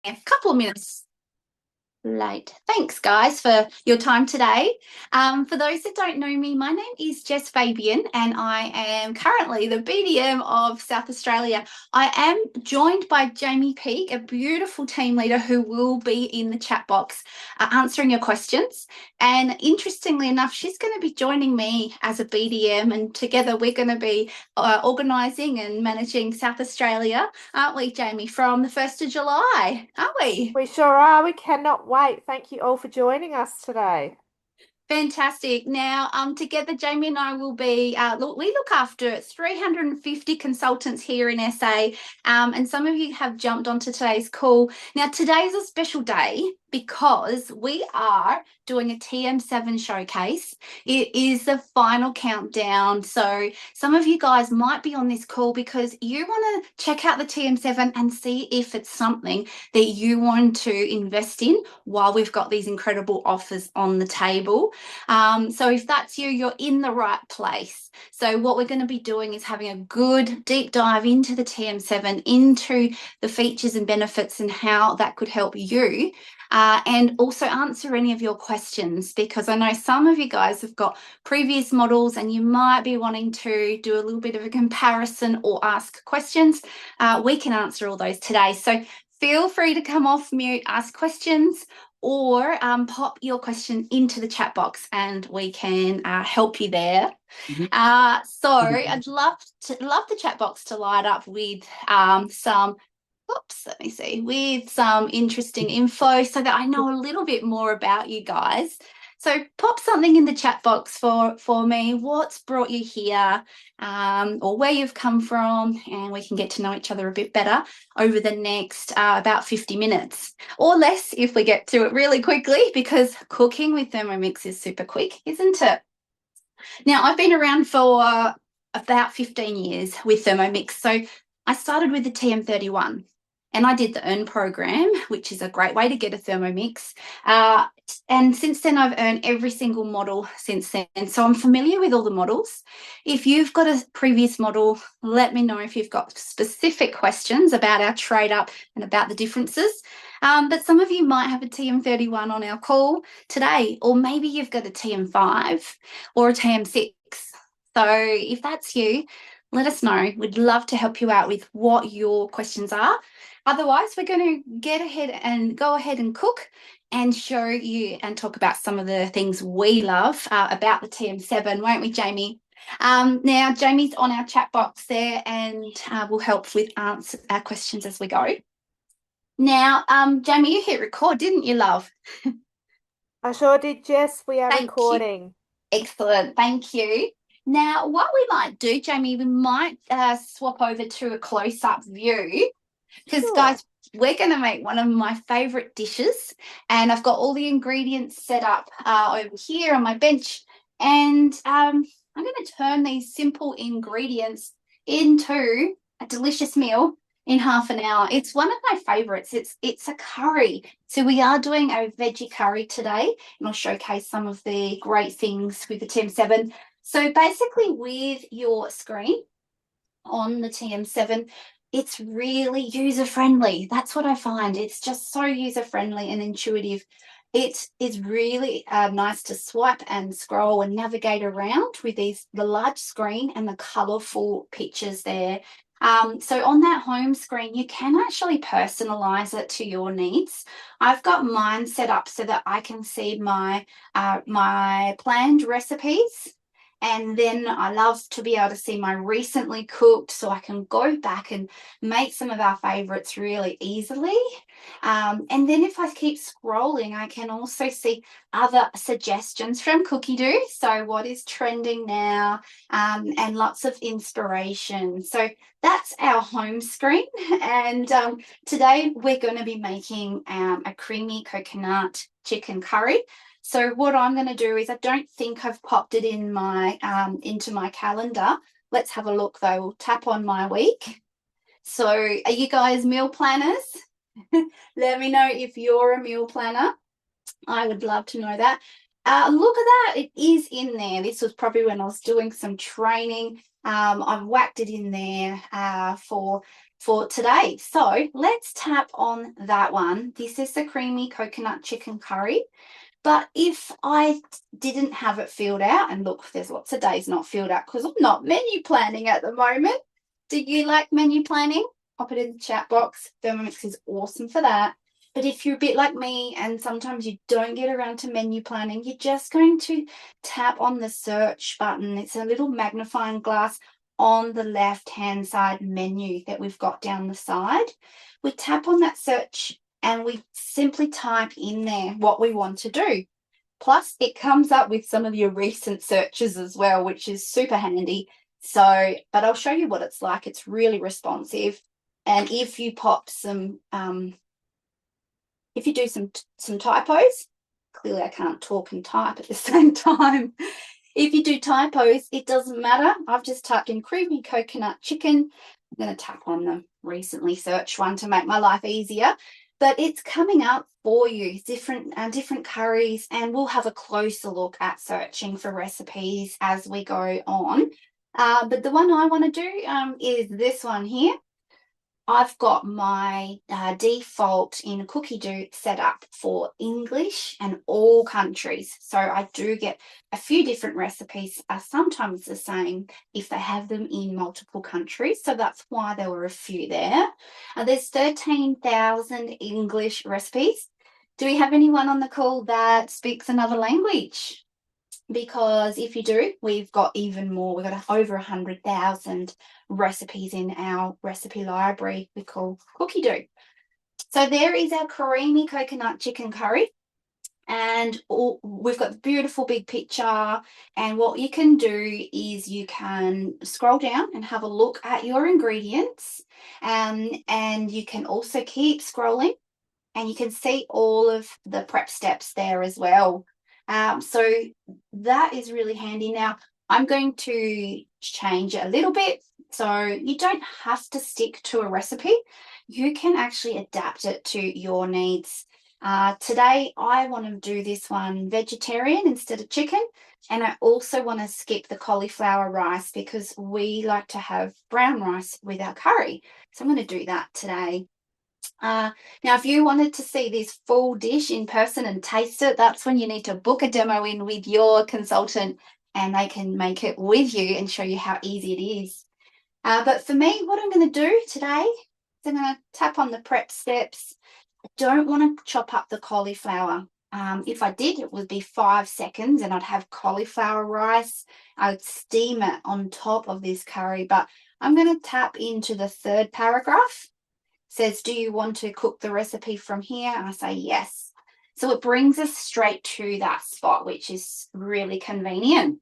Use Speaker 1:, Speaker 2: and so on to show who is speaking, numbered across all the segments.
Speaker 1: a couple of minutes late. Thanks, guys, for your time today. For those that don't know me, my name is Jess Fabian, and I am currently the BDM of South Australia. I am joined by Jamie Peake, a beautiful team leader who will be in the chat box answering your questions. And interestingly enough, she's going to be joining me as a BDM, and together we're going to be organising and managing South Australia, aren't we, Jamie, from the 1st of July, aren't we?
Speaker 2: We sure are. We cannot wait. Thank you all for joining us today.
Speaker 1: Fantastic. Now, together, Jamie and I will be, we look after 350 consultants here in SA, and some of you have jumped onto today's call. Now, today's a special day because we are doing a TM7 showcase. It is the final countdown. So some of you guys might be on this call because you want to check out the TM7 and see if it's something that you want to invest in while we've got these incredible offers on the table. So if that's you, you're in the right place. So what we're going to be doing is having a good deep dive into the TM7, into the features and benefits and how that could help you. And also answer any of your questions, because I know some of you guys have got previous models and you might be wanting to do a little bit of a comparison or ask questions. We can answer all those today. So feel free to come off mute, ask questions, or pop your question into the chat box and we can help you there. So I'd love the chat box to light up with let me see, with some interesting info so that I know a little bit more about you guys. So pop something in the chat box for me, what's brought you here, or where you've come from, and we can get to know each other a bit better over the next about 50 minutes or less if we get through it really quickly, because cooking with Thermomix is super quick, isn't it? Now, I've been around for about 15 years with Thermomix. So I started with the TM31. And I did the Earn program, which is a great way to get a Thermomix. And since then, I've earned every single model since then. So I'm familiar with all the models. If you've got a previous model, let me know if you've got specific questions about our trade up and about the differences. But some of you might have a TM31 on our call today, or maybe you've got a TM5 or a TM6. So if that's you, let us know. We'd love to help you out with what your questions are. Otherwise, we're going to go ahead and cook and show you and talk about some of the things we love about the TM7, won't we, Jamie? Now, Jamie's on our chat box there and will help with answer our questions as we go. Now, Jamie, you hit record, didn't you, love?
Speaker 2: I sure did, Jess. We are
Speaker 1: Thank
Speaker 2: recording.
Speaker 1: You. Excellent. Thank you. Now, what we might do, Jamie, we might swap over to a close-up view. Because, guys, we're going to make one of my favourite dishes, and I've got all the ingredients set up over here on my bench, and I'm going to turn these simple ingredients into a delicious meal in half an hour. It's one of my favourites. It's a curry. So we are doing a veggie curry today, and I'll showcase some of the great things with the TM7. So basically with your screen on the TM7, it's really user-friendly. That's what I find. It's just so user-friendly and intuitive. It is really nice to swipe and scroll and navigate around with the large screen and the colourful pictures there. So on that home screen, you can actually personalize it to your needs. I've got mine set up so that I can see my planned recipes. And then I love to be able to see my recently cooked, so I can go back and make some of our favorites really easily. And then if I keep scrolling, I can also see other suggestions from Cookie Do. So what is trending now, and lots of inspiration. So that's our home screen. And today we're going to be making a creamy coconut chicken curry. So what I'm going to do is, I don't think I've popped it in my into my calendar. Let's have a look though. We'll tap on my week. So are you guys meal planners? Let me know if you're a meal planner. I would love to know that. Look at that. It is in there. This was probably when I was doing some training. I've whacked it in there for for today. So let's tap on that one. This is the creamy coconut chicken curry. But if I didn't have it filled out, and look, there's lots of days not filled out because I'm not menu planning at the moment. Do you like menu planning? Pop it in the chat box. Thermomix is awesome for that. But if you're a bit like me and sometimes you don't get around to menu planning, you're just going to tap on the search button. It's a little magnifying glass on the left-hand side menu that we've got down the side. We tap on that search and we simply type in there what we want to do. Plus, it comes up with some of your recent searches as well, which is super handy. So, but I'll show you what it's like. It's really responsive. And if you pop some, if you do some typos, clearly I can't talk and type at the same time. If you do typos, it doesn't matter. I've just typed in creamy coconut chicken. I'm going to tap on the recently searched one to make my life easier. But it's coming up for you, different curries, and we'll have a closer look at searching for recipes as we go on. But the one I want to do is this one here. I've got my default in Cookie Do set up for English and all countries. So I do get a few different recipes, sometimes the same if they have them in multiple countries. So that's why there were a few there. There's 13,000 English recipes. Do we have anyone on the call that speaks another language? Because if you do, we've got even more. We've got over 100,000 recipes in our recipe library we call Cookie Do. So there is our creamy coconut chicken curry. And we've got the beautiful big picture. And what you can do is you can scroll down and have a look at your ingredients. And you can also keep scrolling and you can see all of the prep steps there as well. So that is really handy. Now, I'm going to change it a little bit. So you don't have to stick to a recipe. You can actually adapt it to your needs. Today, I want to do this one vegetarian instead of chicken. And I also want to skip the cauliflower rice because we like to have brown rice with our curry. So I'm going to do that today. Now, if you wanted to see this full dish in person and taste it, that's when you need to book a demo in with your consultant and they can make it with you and show you how easy it is. But for me, what I'm going to do today is I'm going to tap on the prep steps. I don't want to chop up the cauliflower. If I did, it would be 5 seconds and I'd have cauliflower rice. I would steam it on top of this curry, but I'm going to tap into the third paragraph. Says, do you want to cook the recipe from here? And I say yes. So it brings us straight to that spot, which is really convenient.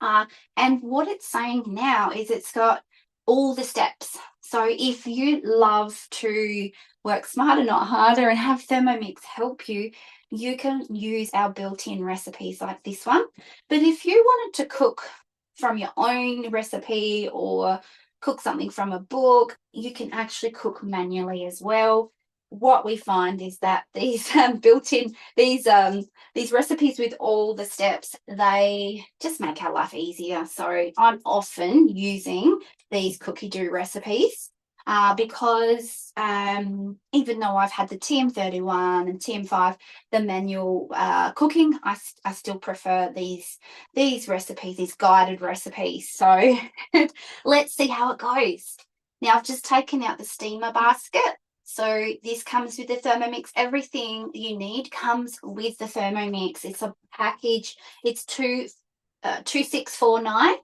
Speaker 1: And what it's saying now is it's got all the steps. So if you love to work smarter, not harder, and have Thermomix help you, you can use our built-in recipes like this one. But if you wanted to cook from your own recipe or cook something from a book, you can actually cook manually as well. What we find is that these built-in, these recipes with all the steps, they just make our life easier. So I'm often using these Cookie Do recipes because even though I've had the TM31 and TM5, the manual cooking, I still prefer these recipes, these guided recipes. So let's see how it goes. Now I've just taken out the steamer basket. So this comes with the Thermomix. Everything you need comes with the Thermomix. It's a package. It's 2649.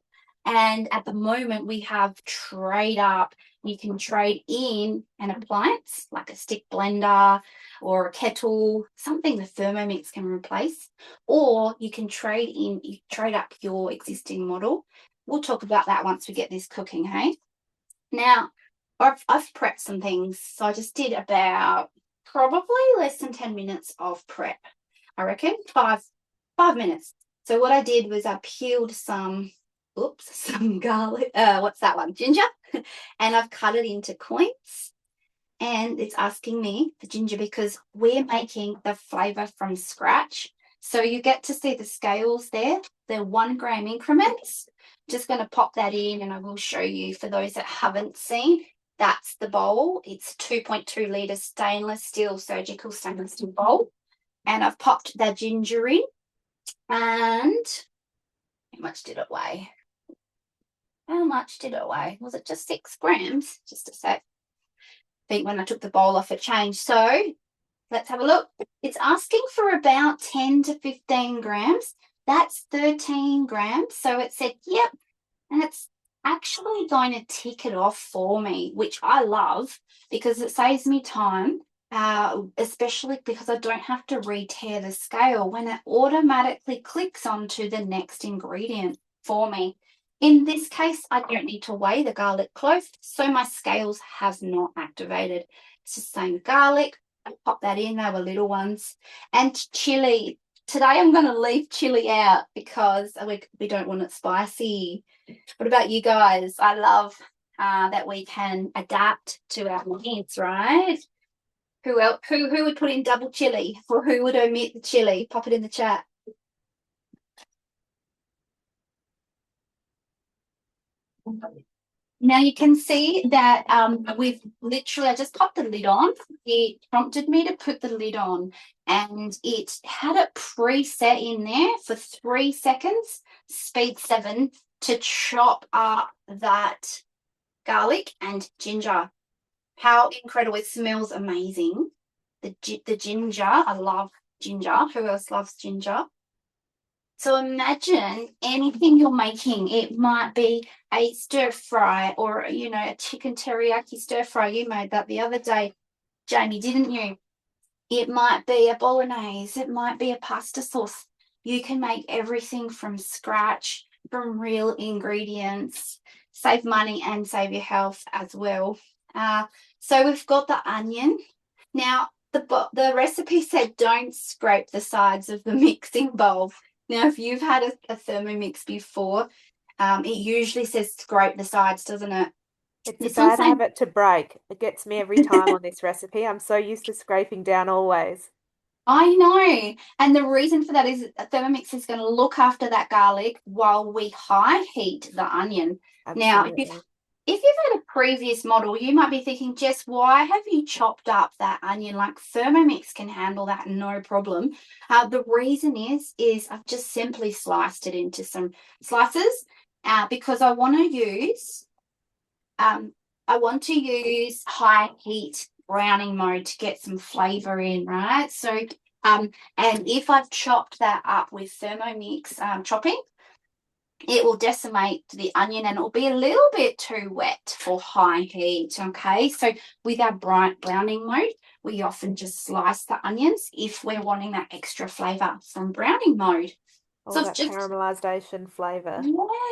Speaker 1: And at the moment we have trade up. You can trade in an appliance like a stick blender or a kettle, something the Thermomix can replace, or you can trade up your existing model. We'll talk about that once we get this cooking, hey? Now, I've prepped some things. So I just did about probably less than 10 minutes of prep. I reckon 5 minutes. So what I did was I peeled some garlic, what's that one? Ginger. And I've cut it into coins. And it's asking me for ginger because we're making the flavour from scratch. So you get to see the scales there. They're 1 gram increments. Just going to pop that in and I will show you for those that haven't seen. That's the bowl. It's 2.2 litre stainless steel, surgical stainless steel bowl. And I've popped the ginger in. And how much did it weigh? How much did it weigh? Was it just 6 grams? Just a sec. I think when I took the bowl off, it changed. So let's have a look. It's asking for about 10 to 15 grams. That's 13 grams. So it said, yep. And it's actually going to tick it off for me, which I love because it saves me time, especially because I don't have to re-tear the scale when it automatically clicks onto the next ingredient for me. In this case, I don't need to weigh the garlic clove, so my scales have not activated. It's just saying garlic. I pop that in. They were little ones. And chili. Today I'm going to leave chili out because we don't want it spicy. What about you guys? I love that we can adapt to our needs, right? Who else? Who would put in double chili, or who would omit the chili? Pop it in the chat. Now you can see that we've literally, I just popped the lid on. It prompted me to put the lid on and it had it preset in there for 3 seconds, speed 7, to chop up that garlic and ginger. How incredible. It smells amazing. The ginger, I love ginger. Who else loves ginger? So imagine anything you're making. It might be a stir fry or, a chicken teriyaki stir fry. You made that the other day, Jamie, didn't you? It might be a bolognese. It might be a pasta sauce. You can make everything from scratch, from real ingredients, save money and save your health as well. So we've got the onion. Now, the recipe said don't scrape the sides of the mixing bowl. Now, if you've had a Thermomix before, it usually says scrape the sides, doesn't it?
Speaker 2: It's a bad habit to break. It gets me every time on this recipe. I'm so used to scraping down always.
Speaker 1: I know. And the reason for that is Thermomix is going to look after that garlic while we high heat the onion.
Speaker 2: Absolutely.
Speaker 1: Now, if you've had a previous model, you might be thinking, Jess, why have you chopped up that onion? Like Thermomix can handle that, no problem. The reason is I've just simply sliced it into some slices because I want to use high heat browning mode to get some flavor in, right? So, and if I've chopped that up with Thermomix chopping, it will decimate the onion and it will be a little bit too wet for high heat, okay? So with our browning mode, we often just slice the onions if we're wanting that extra flavour from browning mode.
Speaker 2: All so that caramelization flavour.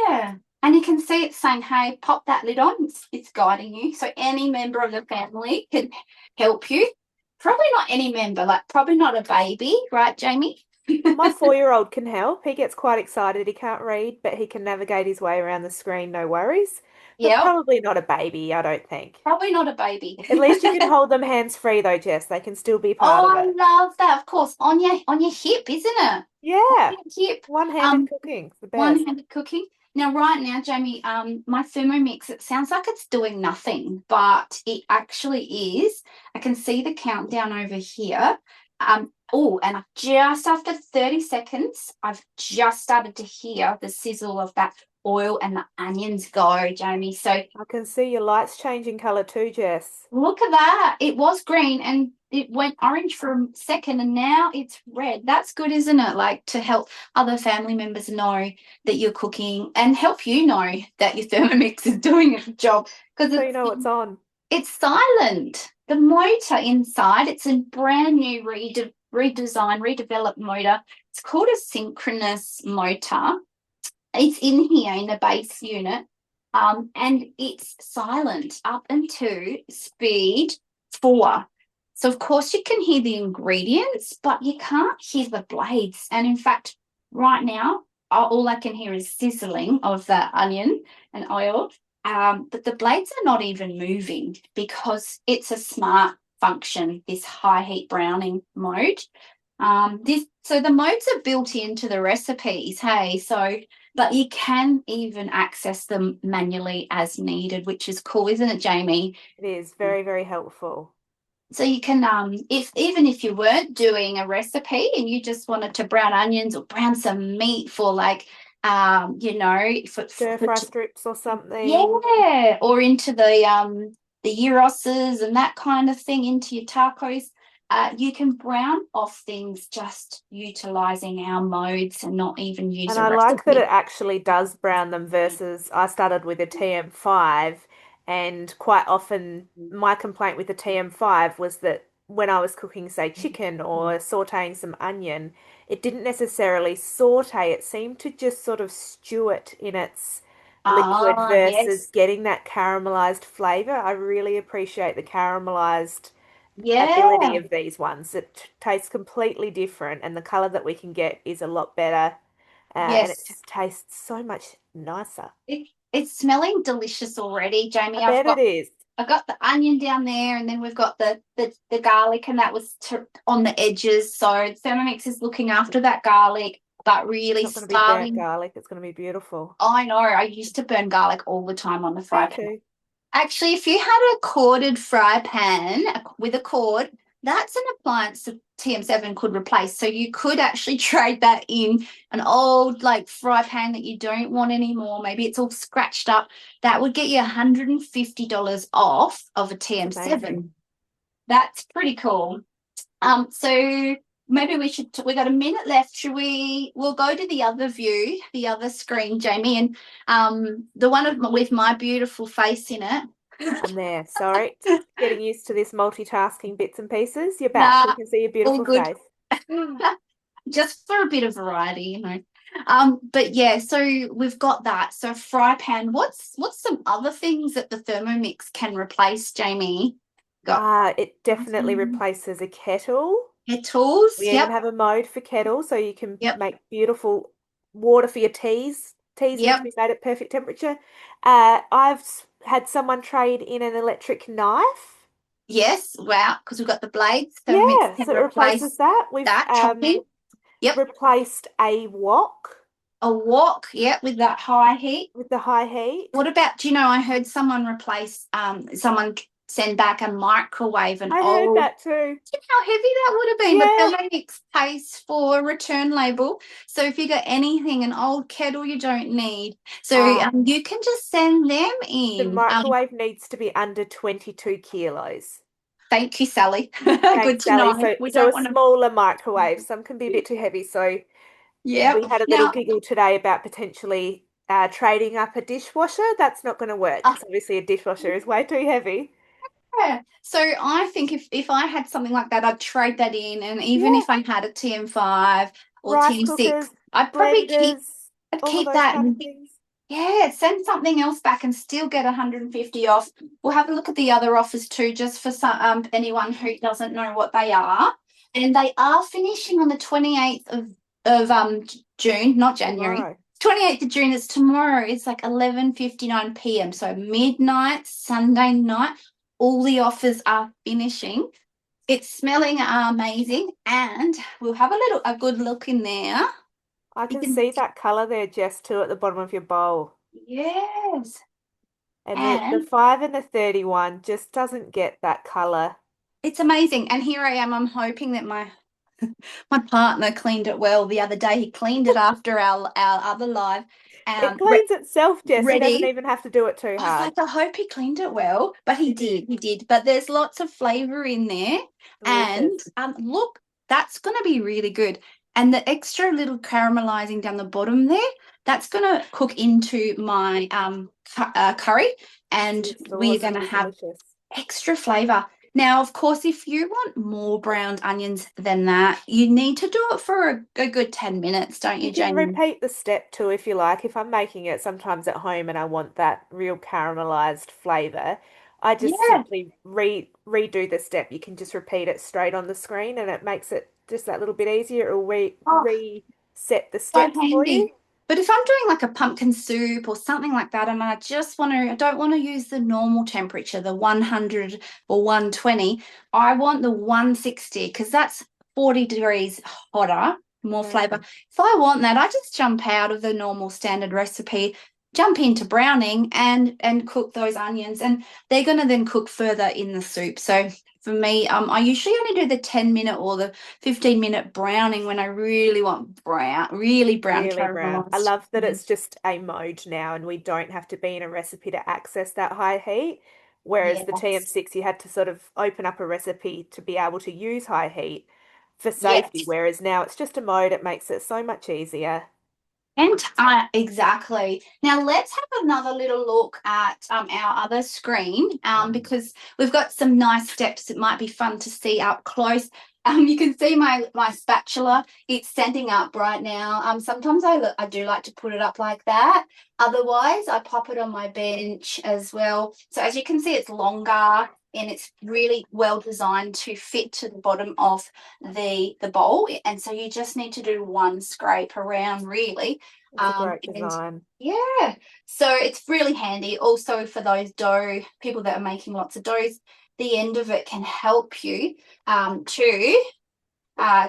Speaker 1: Yeah. And you can see it's saying, hey, pop that lid on. It's guiding you. So any member of the family can help you. Probably not any member, like probably not a baby, right, Jamie?
Speaker 2: My 4-year-old can help. He gets quite excited. He can't read, but he can navigate his way around the screen, no worries. But probably not a baby, I don't think.
Speaker 1: Probably not a baby.
Speaker 2: At least you can hold them hands-free though, Jess. They can still be part of it.
Speaker 1: I love that, of course. On your hip, isn't it?
Speaker 2: Yeah.
Speaker 1: Hip.
Speaker 2: One-handed cooking. The best.
Speaker 1: One-handed cooking. Now, right now, Jamie, my Thermomix, it sounds like it's doing nothing, but it actually is. I can see the countdown over here. And just after 30 seconds, I've just started to hear the sizzle of that oil and the onions go, Jamie. So
Speaker 2: I can see your lights changing colour too, Jess.
Speaker 1: Look at that. It was green and it went orange for a second and now it's red. That's good, isn't it? Like to help other family members know that you're cooking and help you know that your Thermomix is doing a job.
Speaker 2: So you know what's on.
Speaker 1: It's silent. The motor inside, it's a brand new redeveloped motor. It's called a synchronous motor. It's in here in the base unit. And it's silent up until speed 4. So, of course, you can hear the ingredients, but you can't hear the blades. And, in fact, right now, all I can hear is sizzling of the onion and oil. But the blades are not even moving because it's a smart function, this high heat browning mode. So the modes are built into the recipes, hey. So, but you can even access them manually as needed, which is cool, isn't it, Jamie?
Speaker 2: It is very, very helpful.
Speaker 1: So you can, if even if you weren't doing a recipe and you just wanted to brown onions or brown some meat for like,
Speaker 2: Stir fry strips or something.
Speaker 1: yeah, or into the gyros and that kind of thing into your tacos. You can brown off things just utilizing our modes and not even use
Speaker 2: And
Speaker 1: a
Speaker 2: I like that it
Speaker 1: recipe.
Speaker 2: actually does brown them versus I started with a TM5 and quite often my complaint with the TM5 was that when I was cooking, say, chicken or sauteing some onion, it didn't necessarily saute. It seemed to just sort of stew it in its liquid
Speaker 1: Ah,
Speaker 2: versus
Speaker 1: yes.
Speaker 2: getting that caramelized flavor. I really appreciate the caramelized ability
Speaker 1: Yeah.
Speaker 2: of these ones. It tastes completely different, and the color that we can get is a lot better, and it
Speaker 1: Yes.
Speaker 2: just tastes so much nicer.
Speaker 1: It's smelling delicious already,
Speaker 2: I
Speaker 1: Jamie.
Speaker 2: bet it is.
Speaker 1: I've got the onion down there, and then we've got the garlic, and that was on the edges. So Thermomix is looking after that garlic, but
Speaker 2: It's
Speaker 1: really
Speaker 2: not going to be burnt
Speaker 1: starting.
Speaker 2: garlic. It's going to be beautiful.
Speaker 1: I know. I used to burn garlic all the time on the fry
Speaker 2: Me
Speaker 1: pan.
Speaker 2: too.
Speaker 1: Actually, if you had a corded fry pan with a cord, that's an appliance that TM7 could replace. So you could actually trade that in an old like fry pan that you don't want anymore. Maybe it's all scratched up. That would get you $150 off of a
Speaker 2: It's amazing.
Speaker 1: TM7. That's pretty cool. So maybe we got a minute left. We'll go to the other view, the other screen, Jamie, and the one with my beautiful face in it.
Speaker 2: I'm there. Sorry. Getting used to this multitasking bits and pieces. You're back. We
Speaker 1: Nah,
Speaker 2: can see your
Speaker 1: all
Speaker 2: beautiful
Speaker 1: good.
Speaker 2: face.
Speaker 1: Just for a bit of variety. But yeah, so we've got that. So fry pan. What's some other things that the Thermomix can replace, Jamie? Got
Speaker 2: It definitely replaces a kettle.
Speaker 1: kettles.
Speaker 2: We even
Speaker 1: Yep.
Speaker 2: have a mode for kettles, so you can
Speaker 1: Yep.
Speaker 2: make beautiful water for your teas. Teas need to
Speaker 1: Yep.
Speaker 2: be made at perfect temperature. Had someone trade in an electric knife.
Speaker 1: Yes. Wow. Because we've got the blades. Thermomix
Speaker 2: Yes,
Speaker 1: can
Speaker 2: it replaces
Speaker 1: replace
Speaker 2: that. We've
Speaker 1: that chopping. Yep.
Speaker 2: replaced a wok
Speaker 1: A wok. Yep. With that high heat.
Speaker 2: with the high heat.
Speaker 1: What about, do you know, I heard someone replace, someone send back a microwave, an
Speaker 2: I heard
Speaker 1: old,
Speaker 2: that too.
Speaker 1: how heavy that would have been, but
Speaker 2: Yeah,
Speaker 1: Thermomix pays for a return label. So if you got anything, an old kettle you don't need, so
Speaker 2: uh,
Speaker 1: you can just send them
Speaker 2: the
Speaker 1: in.
Speaker 2: microwave needs to be under 22 kilos.
Speaker 1: Thank you, Sally. Good
Speaker 2: Thanks,
Speaker 1: to
Speaker 2: Sally.
Speaker 1: know.
Speaker 2: So,
Speaker 1: We
Speaker 2: so a
Speaker 1: don't want to.
Speaker 2: smaller microwave. Some can be a bit too heavy. So
Speaker 1: Yep.
Speaker 2: we had a little
Speaker 1: Now,
Speaker 2: giggle today about potentially trading up a dishwasher. That's not going to work
Speaker 1: uh,
Speaker 2: because obviously a dishwasher is way too heavy.
Speaker 1: yeah. So I think if I had something like that, I'd trade that in, and even
Speaker 2: Yeah,
Speaker 1: if I had a TM5 or
Speaker 2: rice
Speaker 1: TM6,
Speaker 2: cookers,
Speaker 1: I'd probably keep
Speaker 2: blenders,
Speaker 1: I'd
Speaker 2: all of
Speaker 1: keep
Speaker 2: those
Speaker 1: that
Speaker 2: kind of
Speaker 1: and
Speaker 2: things.
Speaker 1: yeah, send something else back and still get 150 off. We'll have a look at the other offers too, just for some anyone who doesn't know what they are. And they are finishing on the 28th of June, not January.
Speaker 2: Tomorrow.
Speaker 1: 28th of June is tomorrow. It's like 11:59 p.m. So midnight, Sunday night, all the offers are finishing. It's smelling amazing, and we'll have a good look in there.
Speaker 2: I
Speaker 1: You
Speaker 2: can
Speaker 1: can,
Speaker 2: see that colour there, Jess, too, at the bottom of your bowl.
Speaker 1: yes.
Speaker 2: And the
Speaker 1: And
Speaker 2: 5 and the 31 just doesn't get that colour.
Speaker 1: it's amazing. And here I am. I'm hoping that my partner cleaned it well the other day. He cleaned it after our other live.
Speaker 2: It
Speaker 1: Re
Speaker 2: cleans itself, Jess. He doesn't
Speaker 1: ready.
Speaker 2: even have to do it too
Speaker 1: I was
Speaker 2: hard.
Speaker 1: like, I hope he cleaned it well, but he
Speaker 2: He
Speaker 1: did.
Speaker 2: did.
Speaker 1: He did. But there's lots of flavor in there. And
Speaker 2: Delicious.
Speaker 1: look, that's going to be really good. And the extra little caramelizing down the bottom there, that's going to cook into my curry, and
Speaker 2: Yes, oh,
Speaker 1: we're
Speaker 2: it's
Speaker 1: going
Speaker 2: going
Speaker 1: to
Speaker 2: to be
Speaker 1: have
Speaker 2: delicious.
Speaker 1: extra flavor. Now, of course, if you want more browned onions than that, you need to do it for a good 10 minutes, don't
Speaker 2: You
Speaker 1: you,
Speaker 2: can
Speaker 1: Jamie?
Speaker 2: repeat the step too if you like. If I'm making it sometimes at home and I want that real caramelized flavor, I just
Speaker 1: Yeah.
Speaker 2: simply redo the step. You can just repeat it straight on the screen and it makes it just that little bit easier. It'll
Speaker 1: Oh,
Speaker 2: reset the
Speaker 1: so
Speaker 2: steps for you.
Speaker 1: handy. But if I'm doing like a pumpkin soup or something like that, and I don't want to use the normal temperature, the 100 or 120. I want the 160 because that's 40 degrees hotter, more flavor.
Speaker 2: Mm.
Speaker 1: If I want that, I just jump out of the normal standard recipe, jump into browning and cook those onions, and they're going to then cook further in the soup. So for me, I usually only do the 10-minute or the 15-minute browning when I really want really brown
Speaker 2: Really brown. I
Speaker 1: caramelized.
Speaker 2: love that it's just a mode now and we don't have to be in a recipe to access that high heat. Whereas the
Speaker 1: Yes.
Speaker 2: TM6, you had to sort of open up a recipe to be able to use high heat for safety.
Speaker 1: Yes.
Speaker 2: Whereas now it's just a mode, it makes it so much easier.
Speaker 1: And exactly. Now let's have another little look at our other screen because we've got some nice steps that might be fun to see up close. You can see my spatula. It's standing up right now. Sometimes I do like to put it up like that. Otherwise, I pop it on my bench as well. So as you can see, it's longer and it's really well designed to fit to the bottom of the bowl. And so you just need to do one scrape around really.
Speaker 2: It's a great
Speaker 1: And
Speaker 2: design.
Speaker 1: yeah, so it's really handy also for those people that are making lots of doughs. The end of it can help you to uh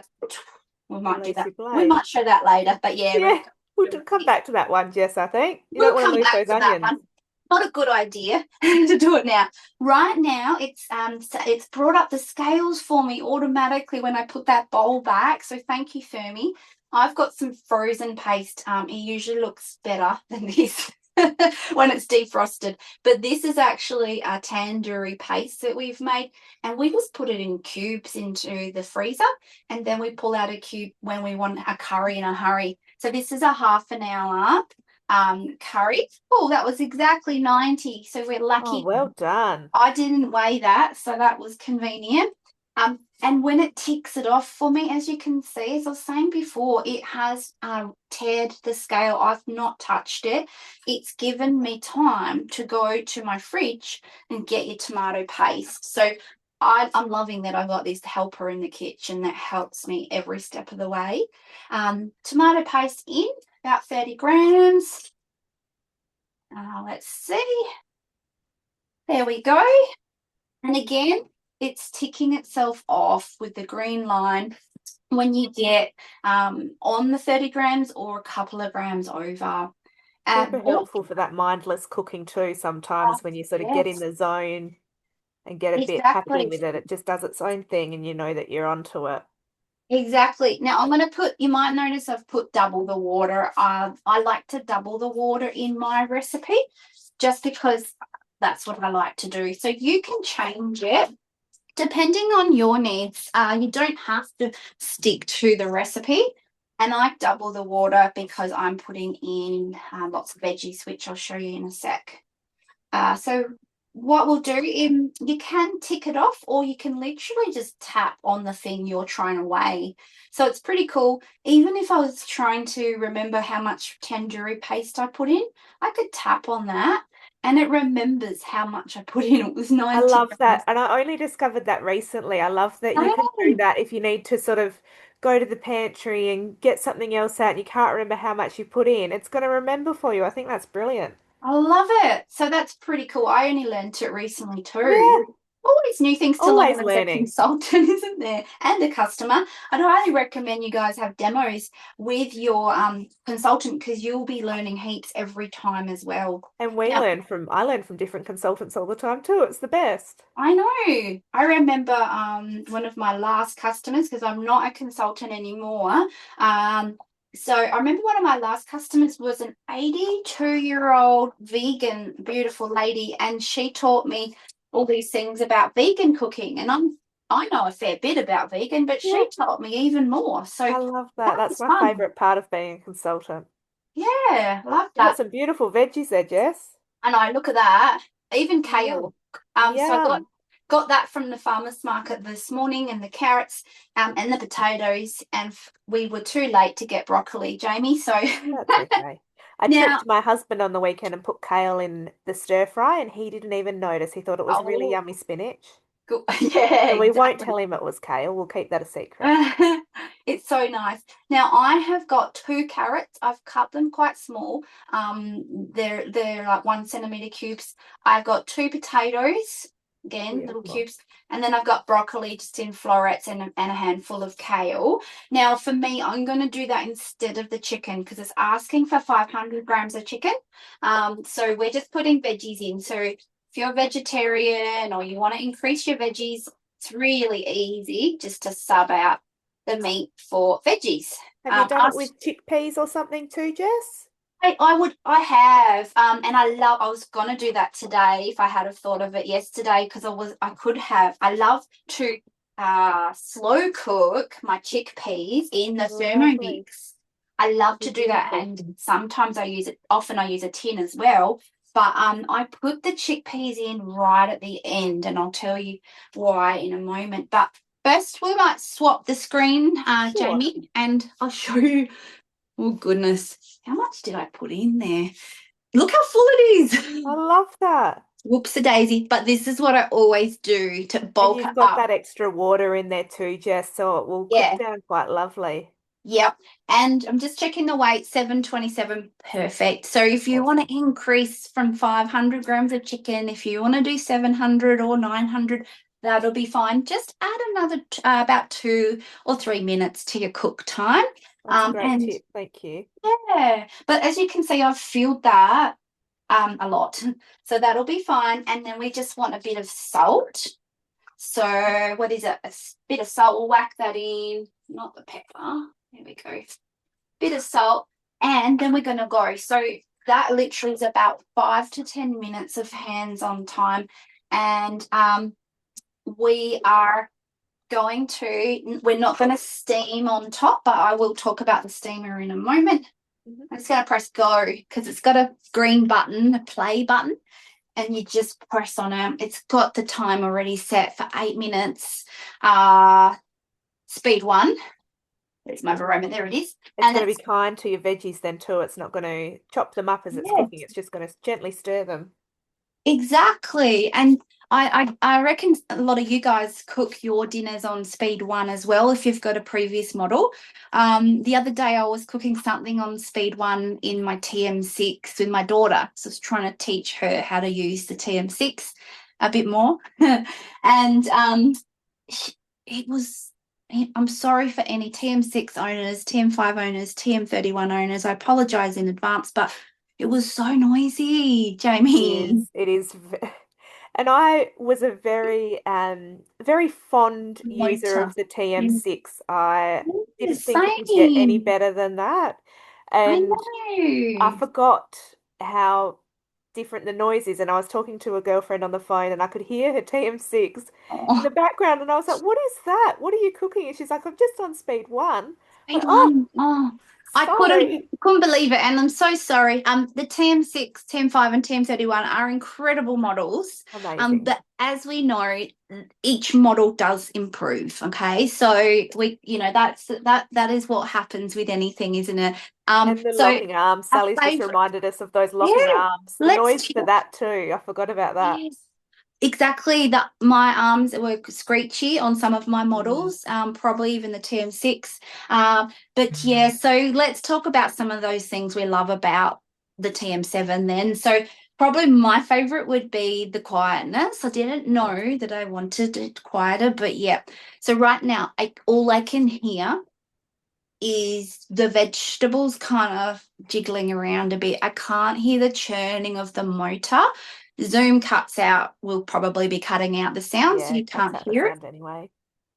Speaker 1: we might do
Speaker 2: Release
Speaker 1: that.
Speaker 2: your
Speaker 1: We
Speaker 2: blade.
Speaker 1: might show that later, but yeah,
Speaker 2: Yeah, we'll come back to that one, Jess, I think. You
Speaker 1: we'll
Speaker 2: don't want to
Speaker 1: come
Speaker 2: lose
Speaker 1: back
Speaker 2: those
Speaker 1: to that
Speaker 2: onions.
Speaker 1: one. Not a good idea to do it now. Right now, it's brought up the scales for me automatically when I put that bowl back. So thank you, Fermi. I've got some frozen paste. It usually looks better than this when it's defrosted. But this is actually a tandoori paste that we've made, and we just put it in cubes into the freezer, and then we pull out a cube when we want a curry in a hurry. So this is a half an hour curry. Oh, that was exactly 90. So we're
Speaker 2: Oh,
Speaker 1: lucky.
Speaker 2: well done.
Speaker 1: I didn't weigh that, so that was convenient. And when it ticks it off for me, as you can see, as I was saying before, it has teared the scale. I've not touched it. It's given me time to go to my fridge and get your tomato paste. So I'm loving that I've got this helper in the kitchen that helps me every step of the way. Tomato paste in, about 30 grams. Let's see. There we go. And again, it's ticking itself off with the green line when you get on the 30 grams or a couple of grams over.
Speaker 2: Super
Speaker 1: Oh,
Speaker 2: helpful for that mindless cooking too, sometimes when you sort of get in
Speaker 1: yes,
Speaker 2: the zone and get a bit happy
Speaker 1: exactly.
Speaker 2: with it. It just does its own thing and you know that you're onto it.
Speaker 1: Exactly. Now I'm going to you might notice I've put double the water. I like to double the water in my recipe just because that's what I like to do. So you can change it depending on your needs. You don't have to stick to the recipe. And I double the water because I'm putting in lots of veggies, which I'll show you in a sec. So what we'll do, you can tick it off or you can literally just tap on the thing you're trying to weigh. So it's pretty cool. Even if I was trying to remember how much tandoori paste I put in, I could tap on that and it remembers how much I put in. It was
Speaker 2: I
Speaker 1: 90
Speaker 2: love that.
Speaker 1: grams.
Speaker 2: And I only discovered that recently. I love that you can do
Speaker 1: Oh,
Speaker 2: that if you need to sort of go to the pantry and get something else out and you can't remember how much you put in. It's going to remember for you. I think that's brilliant.
Speaker 1: I love it. So that's pretty cool. I only learned it recently
Speaker 2: Yeah,
Speaker 1: too. Always new things to learn
Speaker 2: always
Speaker 1: as a
Speaker 2: learning.
Speaker 1: consultant, isn't there? And a customer. I'd highly recommend you guys have demos with your consultant because you'll be learning heaps every time as well.
Speaker 2: And
Speaker 1: Now,
Speaker 2: I learn from different consultants all the time too. It's the best.
Speaker 1: I know. I remember one of my last customers because I'm not a consultant anymore. Um, so I remember one of my last customers was an 82-year-old vegan, beautiful lady, and she taught me all these things about vegan cooking. And I know a fair bit about vegan, but
Speaker 2: Yeah,
Speaker 1: she taught me even more. So
Speaker 2: I love that.
Speaker 1: that
Speaker 2: That's
Speaker 1: was
Speaker 2: my
Speaker 1: fun.
Speaker 2: favorite part of being a consultant.
Speaker 1: Yeah, love
Speaker 2: You got
Speaker 1: that.
Speaker 2: some beautiful veggies there, Jess.
Speaker 1: I know, look at that. Even
Speaker 2: Yum.
Speaker 1: kale. So I got
Speaker 2: Yum.
Speaker 1: got that from the farmer's market this morning, and the carrots, and the potatoes, and we were too late to get broccoli, Jamie. So
Speaker 2: That's okay. I
Speaker 1: now,
Speaker 2: tricked my husband on the weekend and put kale in the stir fry, and he didn't even notice. He thought it was really
Speaker 1: oh,
Speaker 2: yummy spinach.
Speaker 1: good. Yeah,
Speaker 2: So we won't tell
Speaker 1: exactly.
Speaker 2: him it was kale. We'll keep that a secret.
Speaker 1: It's so nice. Now I have got two carrots. I've cut them quite small. They're like 1 centimeter cubes. I've got two potatoes. again, little
Speaker 2: Beautiful.
Speaker 1: cubes. And then I've got broccoli just in florets and a handful of kale. Now, for me, I'm going to do that instead of the chicken because it's asking for 500 grams of chicken. So we're just putting veggies in. So if you're a vegetarian or you want to increase your veggies, it's really easy just to sub out the meat for veggies.
Speaker 2: Have you done it with chickpeas or something too, Jess?
Speaker 1: I have, and I was gonna do that today if I had have thought of it yesterday because I love to slow cook my chickpeas in the
Speaker 2: Lovely.
Speaker 1: Thermomix. I love to do that, and sometimes often I use a tin as well. But I put the chickpeas in right at the end, and I'll tell you why in a moment. But first, we might swap the screen,
Speaker 2: Sure.
Speaker 1: Jamie, and I'll show you. Oh, goodness. How much did I put in there? Look how full it is.
Speaker 2: I love that.
Speaker 1: Whoops a daisy. But this is what I always do to
Speaker 2: And
Speaker 1: bulk
Speaker 2: you've
Speaker 1: it
Speaker 2: got
Speaker 1: up.
Speaker 2: that extra water in there too, Jess, so it will cook
Speaker 1: Yeah.
Speaker 2: down quite lovely.
Speaker 1: Yep. And I'm just checking the weight, 727. Perfect. So if you want
Speaker 2: Awesome.
Speaker 1: to increase from 500 grams of chicken, if you want to do 700 or 900, that'll be fine. Just add another about 2 or 3 minutes to your cook time.
Speaker 2: That's a great
Speaker 1: And
Speaker 2: tip. Thank you.
Speaker 1: yeah, but as you can see, I've filled that a lot. So that'll be fine. And then we just want a bit of salt. So what is it? Bit of salt. We'll whack that in, not the pepper. There we go. Bit of salt. And then we're going to go. So that literally is about 5 to 10 minutes of hands-on time. And we're not going to steam on top, but I will talk about the steamer in a moment. I'm just going to press go because it's got a green button, a play button, and you just press on it. It's got the time already set for 8 minutes. Speed 1. There's my barometer. There it is.
Speaker 2: It's
Speaker 1: And
Speaker 2: going to
Speaker 1: it's
Speaker 2: be kind to your veggies then too. It's not going to chop them up as it's
Speaker 1: yeah,
Speaker 2: cooking. It's just going to gently stir them.
Speaker 1: exactly. And I reckon a lot of you guys cook your dinners on speed 1 as well if you've got a previous model. The other day I was cooking something on speed 1 in my TM6 with my daughter. So I was trying to teach her how to use the TM6 a bit more. And it was I'm sorry for any TM6 owners, TM5 owners, TM31 owners. I apologize in advance, but it was so noisy,
Speaker 2: It
Speaker 1: Jamie.
Speaker 2: is. It is. And I was a very fond user
Speaker 1: Motor.
Speaker 2: of the TM6. I
Speaker 1: Yeah,
Speaker 2: didn't think it could get any
Speaker 1: same.
Speaker 2: better than that.
Speaker 1: I
Speaker 2: And I
Speaker 1: know.
Speaker 2: forgot how different the noise is. And I was talking to a girlfriend on the phone and I could hear her TM6 in the
Speaker 1: Oh,
Speaker 2: background. And I was like, what is that? What are you cooking? And she's like, I'm just on speed 1. I
Speaker 1: speed
Speaker 2: went, oh,
Speaker 1: one. Oh, I
Speaker 2: sorry.
Speaker 1: couldn't believe it, and I'm so sorry. The TM6, TM5, and TM31 are incredible models.
Speaker 2: Amazing.
Speaker 1: But as we know, each model does improve. Okay, so that is what happens with anything, isn't it?
Speaker 2: And the
Speaker 1: So
Speaker 2: locking arms.
Speaker 1: our
Speaker 2: Sally's just
Speaker 1: favorite,
Speaker 2: reminded us of those locking
Speaker 1: yeah.
Speaker 2: arms. The
Speaker 1: Let's
Speaker 2: noise for that too. I forgot about that.
Speaker 1: yes. Exactly that my arms were screechy on some of my
Speaker 2: Mm.
Speaker 1: models, probably even the TM6. But yeah, so let's talk about some of those things we love about the TM7 then. So probably my favorite would be the quietness. I didn't know that I wanted it quieter, but yeah. So right now, all I can hear is the vegetables kind of jiggling around a bit. I can't hear the churning of the motor. Zoom cuts out, will probably be cutting out the sound, so
Speaker 2: Yeah,
Speaker 1: you
Speaker 2: it cuts
Speaker 1: can't
Speaker 2: out the
Speaker 1: hear it.
Speaker 2: sound anyway.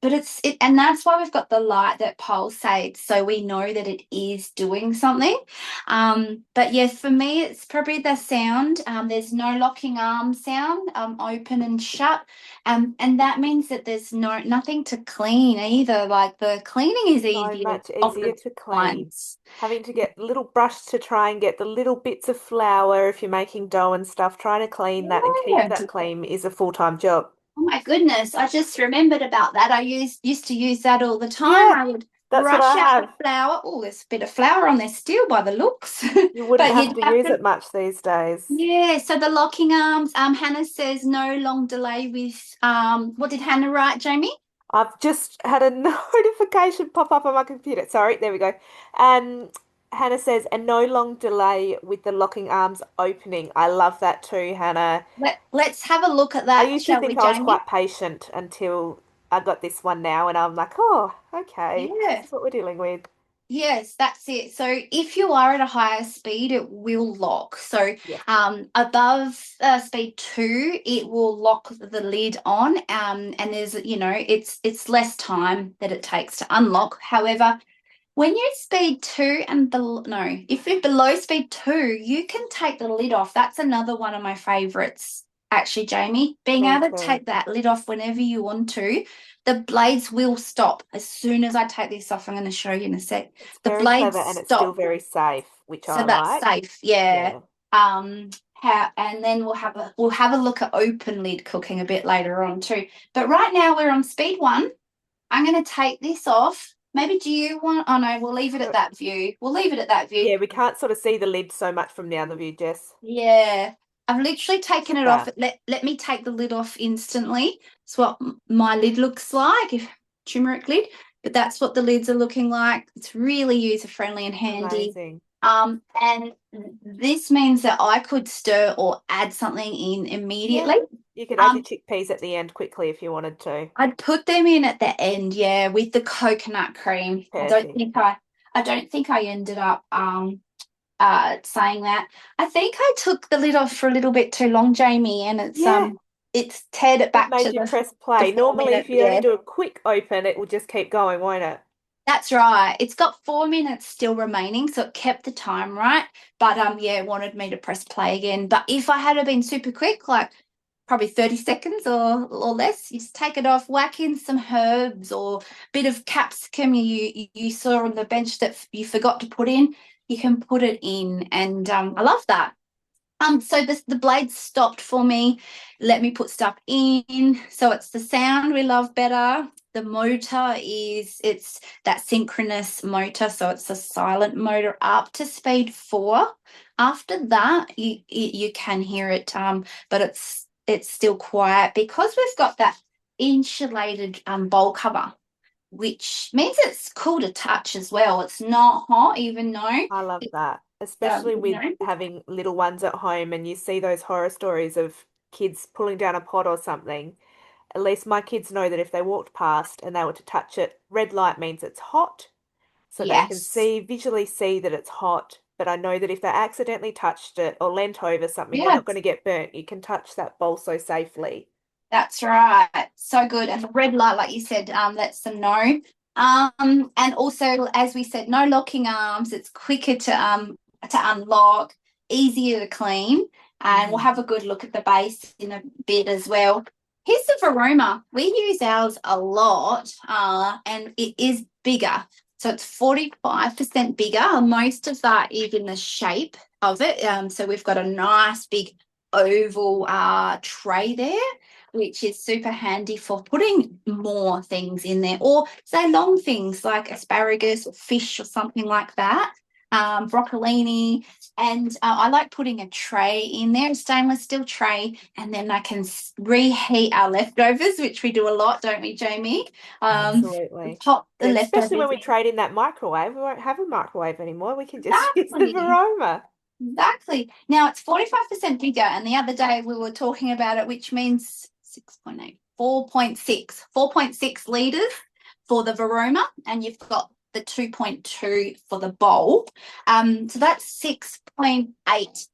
Speaker 1: But and that's why we've got the light that pulsates, so we know that it is doing something. But yes, for me, it's probably the sound. There's no locking arm sound, open and shut. And that means that there's nothing to clean either. Like the cleaning is
Speaker 2: So
Speaker 1: easier
Speaker 2: much
Speaker 1: of
Speaker 2: easier
Speaker 1: the
Speaker 2: to clean.
Speaker 1: ones.
Speaker 2: Having to get little brush to try and get the little bits of flour if you're making dough and stuff, trying to clean that and keep
Speaker 1: Yeah.
Speaker 2: that clean is a full-time job.
Speaker 1: Oh my goodness, I just remembered about that. I used to use that all the time.
Speaker 2: Yeah,
Speaker 1: I would
Speaker 2: that's what
Speaker 1: brush
Speaker 2: I
Speaker 1: out the
Speaker 2: have.
Speaker 1: flour. Oh, there's a bit of flour on there still by the looks.
Speaker 2: You wouldn't
Speaker 1: But
Speaker 2: have
Speaker 1: you'd
Speaker 2: to
Speaker 1: have
Speaker 2: use
Speaker 1: to,
Speaker 2: it much these days.
Speaker 1: yeah, so the locking arms, Hannah says no long delay with what did Hannah write, Jamie?
Speaker 2: I've just had a notification pop up on my computer. Sorry, there we go. Um, Hannah says, and no long delay with the locking arms opening. I love that too, Hannah.
Speaker 1: Let's have a look at
Speaker 2: I
Speaker 1: that,
Speaker 2: used to
Speaker 1: shall we,
Speaker 2: think I was
Speaker 1: Jamie?
Speaker 2: quite patient until I got this one now, and I'm like, oh, okay, this
Speaker 1: Yeah.
Speaker 2: is what we're dealing with.
Speaker 1: Yes, that's it. So if you are at a higher speed, it will lock. So
Speaker 2: Yes,
Speaker 1: above speed 2, it will lock the lid on. And there's, it's less time that it takes to unlock. However, when you're speed 2 and below, no, if you're below speed 2, you can take the lid off. That's another one of my favorites, actually, Jamie. Being
Speaker 2: me
Speaker 1: able to
Speaker 2: too.
Speaker 1: take that lid off whenever you want to, the blades will stop. As soon as I take this off, I'm going to show you in a sec.
Speaker 2: It's
Speaker 1: The
Speaker 2: very
Speaker 1: blades
Speaker 2: clever and it's still
Speaker 1: stop.
Speaker 2: very safe, which I
Speaker 1: So that's
Speaker 2: like.
Speaker 1: safe, yeah.
Speaker 2: Yeah.
Speaker 1: And then we'll have a look at open lid cooking a bit later on too. But right now we're on speed 1. I'm going to take this off. Maybe do you want? Oh no, we'll leave it at that view. We'll leave it at that view.
Speaker 2: Yeah, we can't sort of see the lid so much from the other view, Jess.
Speaker 1: Yeah, I've literally taken it off.
Speaker 2: Super.
Speaker 1: Let me take the lid off instantly. It's what my lid looks like, if turmeric lid. But that's what the lids are looking like. It's really user friendly and handy.
Speaker 2: Amazing.
Speaker 1: And this means that I could stir or add something in
Speaker 2: Yeah.
Speaker 1: immediately.
Speaker 2: You could add your
Speaker 1: Um,
Speaker 2: chickpeas at the end quickly if you wanted to.
Speaker 1: I'd put them in at the end, yeah, with the coconut cream.
Speaker 2: Perfect.
Speaker 1: I don't think I ended up saying that. I think I took the lid off for a little bit too long, Jamie, and
Speaker 2: Yeah,
Speaker 1: it's teared it
Speaker 2: it
Speaker 1: back
Speaker 2: made
Speaker 1: to
Speaker 2: you
Speaker 1: the
Speaker 2: press
Speaker 1: the
Speaker 2: play.
Speaker 1: four
Speaker 2: Normally, if
Speaker 1: minute,
Speaker 2: you only
Speaker 1: yeah.
Speaker 2: do a quick open, it will just keep going, won't it?
Speaker 1: That's right. It's got 4 minutes still remaining, so it kept the time right. But yeah, it wanted me to press play again. But if I had been super quick, like probably 30 seconds or less, you just take it off, whack in some herbs or bit of capsicum you saw on the bench that you forgot to put in. You can put it in, and I love that. So the blade stopped for me. Let me put stuff in. So it's the sound we love better. The motor it's that synchronous motor, so it's a silent motor up to speed 4. After that, you can hear it, but it's still quiet because we've got that insulated bowl cover, which means it's cool to touch as well. It's not hot, even though
Speaker 2: I love
Speaker 1: it's
Speaker 2: that, especially
Speaker 1: you
Speaker 2: with
Speaker 1: know,
Speaker 2: having little ones at home and you see those horror stories of kids pulling down a pot or something. At least my kids know that if they walked past and they were to touch it, red light means it's hot. So they can
Speaker 1: yes.
Speaker 2: visually see that it's hot. But I know that if they accidentally touched it or leant over something, they're
Speaker 1: Yeah,
Speaker 2: not going to get burnt. You can touch that bowl so safely.
Speaker 1: that's right. So good. And the red light, like you said, lets them know. And also, as we said, no locking arms. It's quicker to unlock, easier to clean. And we'll
Speaker 2: Mm.
Speaker 1: have a good look at the base in a bit as well. Here's the Varoma. We use ours a lot, and it is bigger. So it's 45% bigger. Most of that is in the shape of it. So we've got a nice big oval tray there, which is super handy for putting more things in there, or say long things like asparagus or fish or something like that, broccolini. And I like putting a tray in there, a stainless steel tray, and then I can reheat our leftovers, which we do a lot, don't we, Jamie?
Speaker 2: Absolutely.
Speaker 1: Pop the
Speaker 2: And especially when
Speaker 1: leftovers
Speaker 2: we
Speaker 1: in.
Speaker 2: trade in that microwave, we won't have a microwave anymore. We can just use the
Speaker 1: Exactly.
Speaker 2: Varoma.
Speaker 1: Exactly. Now it's 45% bigger. And the other day we were talking about it, which means 6.8, 4.6 litres for the Varoma. And you've got the 2.2 for the bowl. So that's 6.8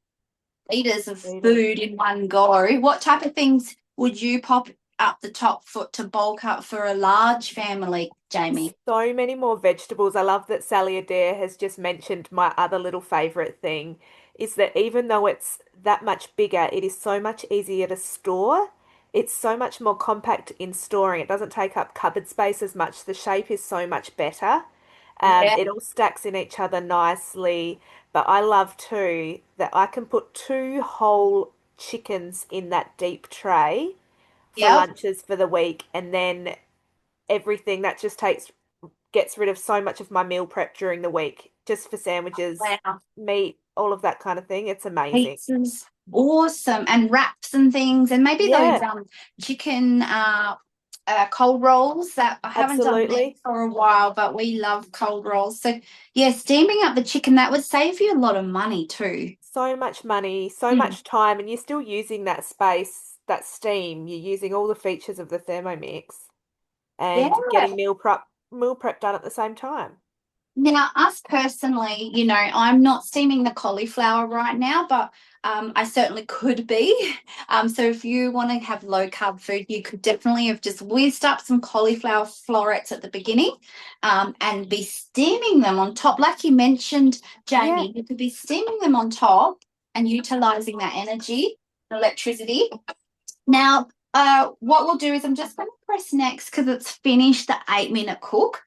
Speaker 1: litres of
Speaker 2: Liters.
Speaker 1: food in one go. What type of things would you pop up the top for to bulk up for a large family, Jamie?
Speaker 2: So many more vegetables. I love that Sally Adair has just mentioned my other little favorite thing is that even though it's that much bigger, it is so much easier to store. It's so much more compact in storing. It doesn't take up cupboard space as much. The shape is so much better.
Speaker 1: Yeah.
Speaker 2: It all stacks in each other nicely. But I love too that I can put 2 whole chickens in that deep tray for
Speaker 1: Yep.
Speaker 2: lunches for the week, and then everything that just takes gets rid of so much of my meal prep during the week, just for sandwiches,
Speaker 1: Wow.
Speaker 2: meat, all of that kind of thing. It's amazing.
Speaker 1: Pizzas, awesome, and wraps and things, and maybe those
Speaker 2: Yeah,
Speaker 1: chicken. cold rolls that I haven't done them
Speaker 2: Absolutely.
Speaker 1: for a while, but we love cold rolls. So yeah, steaming up the chicken, that would save you a lot of money too.
Speaker 2: So much money, so
Speaker 1: Mm.
Speaker 2: much time, and you're still using that space, that steam. You're using all the features of the Thermomix
Speaker 1: Yeah.
Speaker 2: and getting meal prep done at the same time.
Speaker 1: Now, us personally, I'm not steaming the cauliflower right now, but I certainly could be. So if you want to have low carb food, you could definitely have just whizzed up some cauliflower florets at the beginning, and be steaming them on top. Like you mentioned,
Speaker 2: Yeah.
Speaker 1: Jamie, you could be steaming them on top and utilizing that energy, electricity. Now, what we'll do is I'm just going to press next because it's finished the 8-minute cook.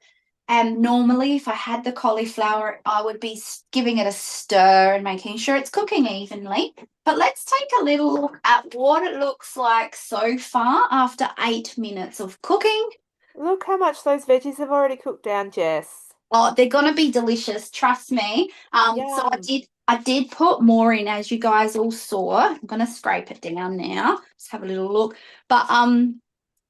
Speaker 1: And normally, if I had the cauliflower, I would be giving it a stir and making sure it's cooking evenly. But let's take a little look at what it looks like so far after 8 minutes of cooking.
Speaker 2: Look how much those veggies have already cooked down, Jess.
Speaker 1: Oh, they're gonna be delicious, trust me. So I
Speaker 2: Yum.
Speaker 1: did I did put more in, as you guys all saw. I'm gonna scrape it down now. Let's have a little look. But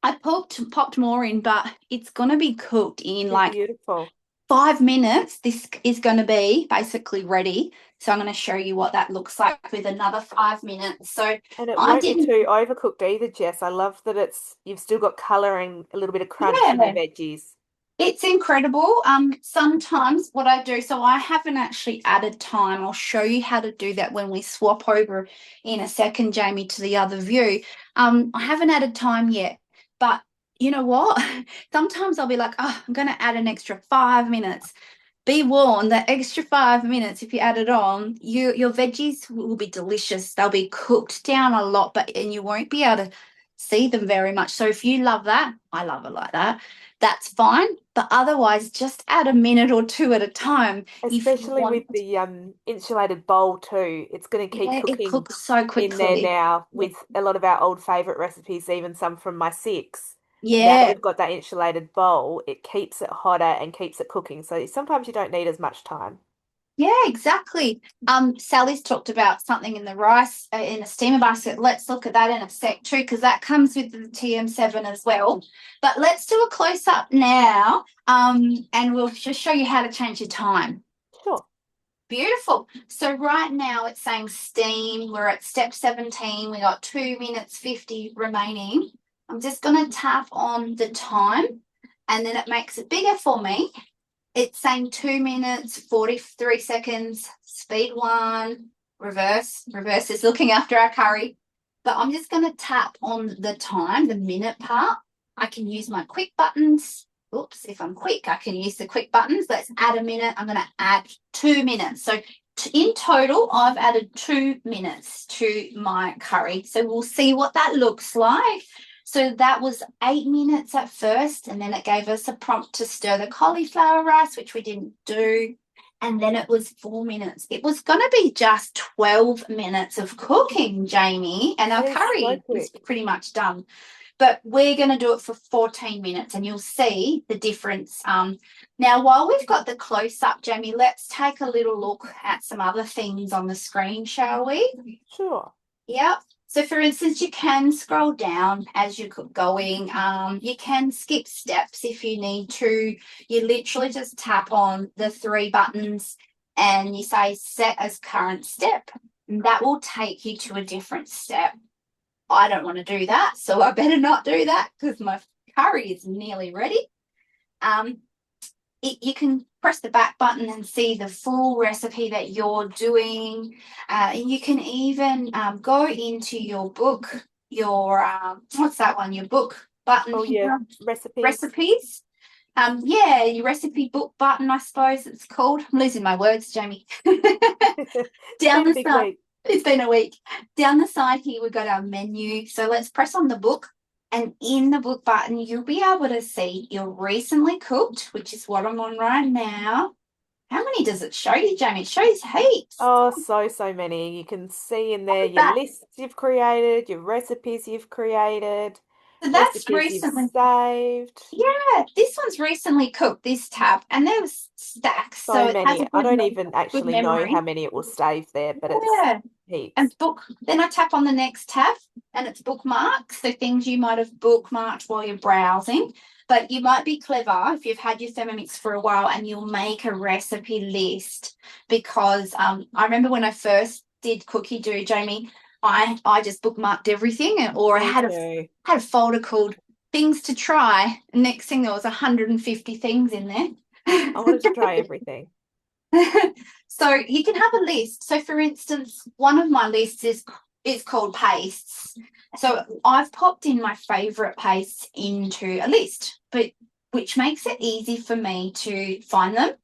Speaker 1: I popped more in, but it's gonna be cooked in
Speaker 2: They're
Speaker 1: like
Speaker 2: beautiful.
Speaker 1: 5 minutes. This is gonna be basically ready. So I'm gonna show you what that looks like with another 5 minutes. So
Speaker 2: And it
Speaker 1: I
Speaker 2: won't be
Speaker 1: didn't,
Speaker 2: too overcooked either, Jess. I love that you've still got colour and a little bit of crunch in your
Speaker 1: yeah.
Speaker 2: veggies.
Speaker 1: It's incredible. Sometimes what I do, so I haven't actually added time. I'll show you how to do that when we swap over in a second, Jamie, to the other view. I haven't added time yet, but you know what? Sometimes I'll be like, oh, I'm going to add an extra 5 minutes. Be warned that extra 5 minutes, if you add it on, your veggies will be delicious. They'll be cooked down a lot, but and you won't be able to see them very much. So if you love that, I love it like that. That's fine. But otherwise, just add a minute or two at a time if you
Speaker 2: Especially
Speaker 1: want.
Speaker 2: with the insulated bowl too. It's going to keep
Speaker 1: Yeah, it
Speaker 2: cooking
Speaker 1: cooks so
Speaker 2: in there
Speaker 1: quickly.
Speaker 2: now with a lot of our old favourite recipes, even some from my six. Now that
Speaker 1: Yeah.
Speaker 2: we've got that insulated bowl, it keeps it hotter and keeps it cooking. So sometimes you don't need as much time.
Speaker 1: Yeah, exactly. Sally's talked about something in the rice in a steamer basket. Let's look at that in a sec too, because that comes with the TM7 as well. But let's do a close up now, and we'll just show you how to change your time.
Speaker 2: Sure.
Speaker 1: Beautiful. So right now it's saying steam. We're at step 17. We got 2 minutes 50 remaining. I'm just going to tap on the time, and then it makes it bigger for me. It's saying 2 minutes, 43 seconds, speed one, reverse. Reverse is looking after our curry. But I'm just going to tap on the time, the minute part. I can use my quick buttons. Oops, if I'm quick, I can use the quick buttons. Let's add a minute. I'm going to add 2 minutes. So in total, I've added 2 minutes to my curry. So we'll see what that looks like. So that was 8 minutes at first, and then it gave us a prompt to stir the cauliflower rice, which we didn't do. And then it was 4 minutes. It was going to be just 12 minutes of cooking, Jamie, and our
Speaker 2: That is so
Speaker 1: curry is
Speaker 2: quick.
Speaker 1: pretty much done. But we're going to do it for 14 minutes, and you'll see the difference. Now, while we've got the close up, Jamie, let's take a little look at some other things on the screen, shall we?
Speaker 2: Sure.
Speaker 1: Yep. So, for instance, you can scroll down as you're going. You can skip steps if you need to. You literally just tap on the three buttons and you say set as current step. And that will take you to a different step. I don't want to do that, so I better not do that because my curry is nearly ready. Um, you can press the back button and see the full recipe that you're doing. And you can even go into your book, what's that one? Your book button
Speaker 2: Oh, yeah.
Speaker 1: here,
Speaker 2: Recipes.
Speaker 1: recipes. Yeah, your recipe book button, I suppose it's called. I'm losing my words, Jamie.
Speaker 2: It's
Speaker 1: Down
Speaker 2: been a
Speaker 1: the
Speaker 2: big
Speaker 1: side,
Speaker 2: week.
Speaker 1: it's been a week. Down the side here, we've got our menu. So let's press on the book. And in the book button, you'll be able to see your recently cooked, which is what I'm on right now. How many does it show you, Jamie? It shows heaps.
Speaker 2: Oh, so many. You can see in there
Speaker 1: Look at
Speaker 2: your
Speaker 1: that.
Speaker 2: lists you've created, your recipes you've created.
Speaker 1: So that's
Speaker 2: recipes you've
Speaker 1: recently,
Speaker 2: saved.
Speaker 1: yeah, this one's recently cooked, this tab, and there was stacks, so
Speaker 2: So
Speaker 1: it has a
Speaker 2: many. I
Speaker 1: good,
Speaker 2: don't even
Speaker 1: good
Speaker 2: actually know how
Speaker 1: memory.
Speaker 2: many it will save there, but it's
Speaker 1: Yeah.
Speaker 2: heaps.
Speaker 1: And book, then I tap on the next tab and it's bookmarks. So things you might have bookmarked while you're browsing. But you might be clever if you've had your Thermomix for a while and you'll make a recipe list because I remember when I first did Cookie Do, Jamie, I just bookmarked everything or I
Speaker 2: Me too.
Speaker 1: had a folder called things to try. Next thing there was 150 things in there.
Speaker 2: I wanted to try everything.
Speaker 1: So you can have a list. So for instance, one of my lists is called pastes. So I've popped in my favorite pastes into a list, but which makes it easy for me to find them.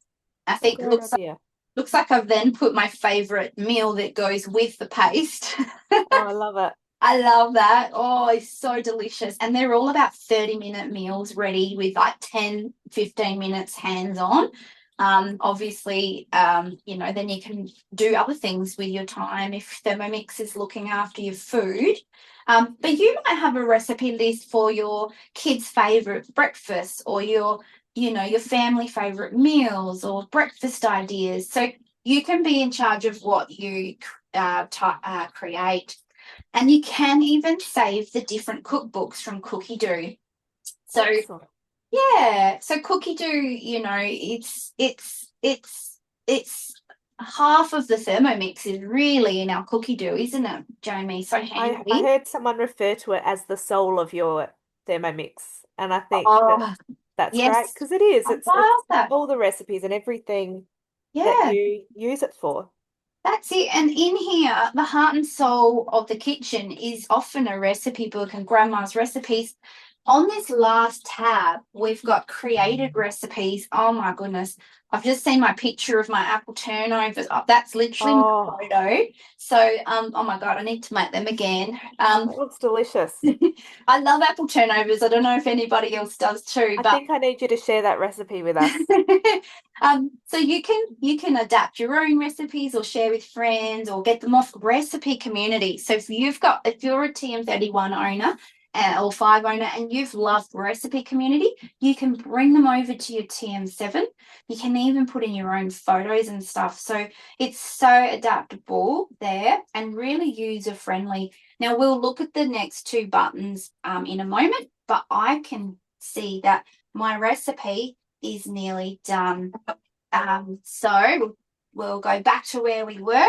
Speaker 1: I
Speaker 2: A
Speaker 1: think
Speaker 2: great idea.
Speaker 1: looks like I've then put my favorite meal that goes with the paste.
Speaker 2: Oh, I love it.
Speaker 1: I love that. Oh, it's so delicious. And they're all about 30-minute meals ready with like 10, 15 minutes hands on. Obviously, then you can do other things with your time if Thermomix is looking after your food. But you might have a recipe list for your kids' favorite breakfast or your family favorite meals or breakfast ideas. So you can be in charge of what you create. And you can even save the different cookbooks from Cookie Do. So
Speaker 2: Excellent.
Speaker 1: yeah, so Cookie Do, it's half of the Thermomix is really in our Cookie Do, isn't it, Jamie? So
Speaker 2: I
Speaker 1: handy.
Speaker 2: heard someone refer to it as the soul of your Thermomix, and I think that
Speaker 1: Oh,
Speaker 2: that's great
Speaker 1: yes.
Speaker 2: because it is.
Speaker 1: I
Speaker 2: It's
Speaker 1: love that.
Speaker 2: all the recipes and everything that
Speaker 1: Yeah.
Speaker 2: you use it for.
Speaker 1: That's it. And in here, the heart and soul of the kitchen is often a recipe book and grandma's recipes. On this last tab, we've got created recipes. Oh my goodness. I've just seen my picture of my apple turnovers. Oh, that's literally my
Speaker 2: Oh,
Speaker 1: photo. So, oh my God, I need to make them again.
Speaker 2: that looks delicious.
Speaker 1: I love apple turnovers. I don't know if anybody else does too,
Speaker 2: I
Speaker 1: but
Speaker 2: think I need you to share that recipe with us.
Speaker 1: so you can adapt your own recipes or share with friends or get them off recipe community. So if you're a TM31 owner or 5 owner and you've loved recipe community, you can bring them over to your TM7. You can even put in your own photos and stuff. So it's so adaptable there and really user friendly. Now we'll look at the next two buttons in a moment, but I can see that my recipe is nearly done. So we'll go back to where we were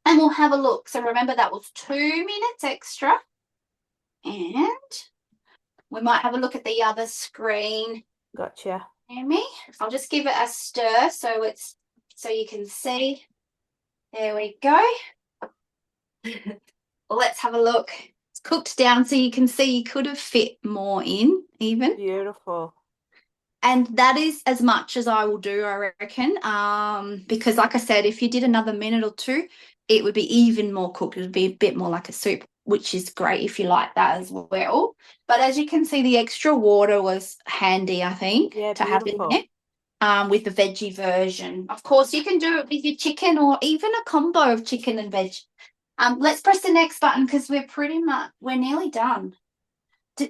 Speaker 1: and we'll have a look. So remember that was 2 minutes extra. And we might have a look at the other screen.
Speaker 2: Gotcha.
Speaker 1: Amy, I'll just give it a stir so you can see. There we go. Well, let's have a look. It's cooked down so you can see you could have fit more in even.
Speaker 2: Beautiful.
Speaker 1: And that is as much as I will do, I reckon. Because like I said, if you did another minute or two, it would be even more cooked. It would be a bit more like a soup, which is great if you like that as well. But as you can see, the extra water was handy, I think,
Speaker 2: Yeah,
Speaker 1: to have in
Speaker 2: beautiful.
Speaker 1: there. With the veggie version. Of course, you can do it with your chicken or even a combo of chicken and veg. Let's press the next button because we're nearly done.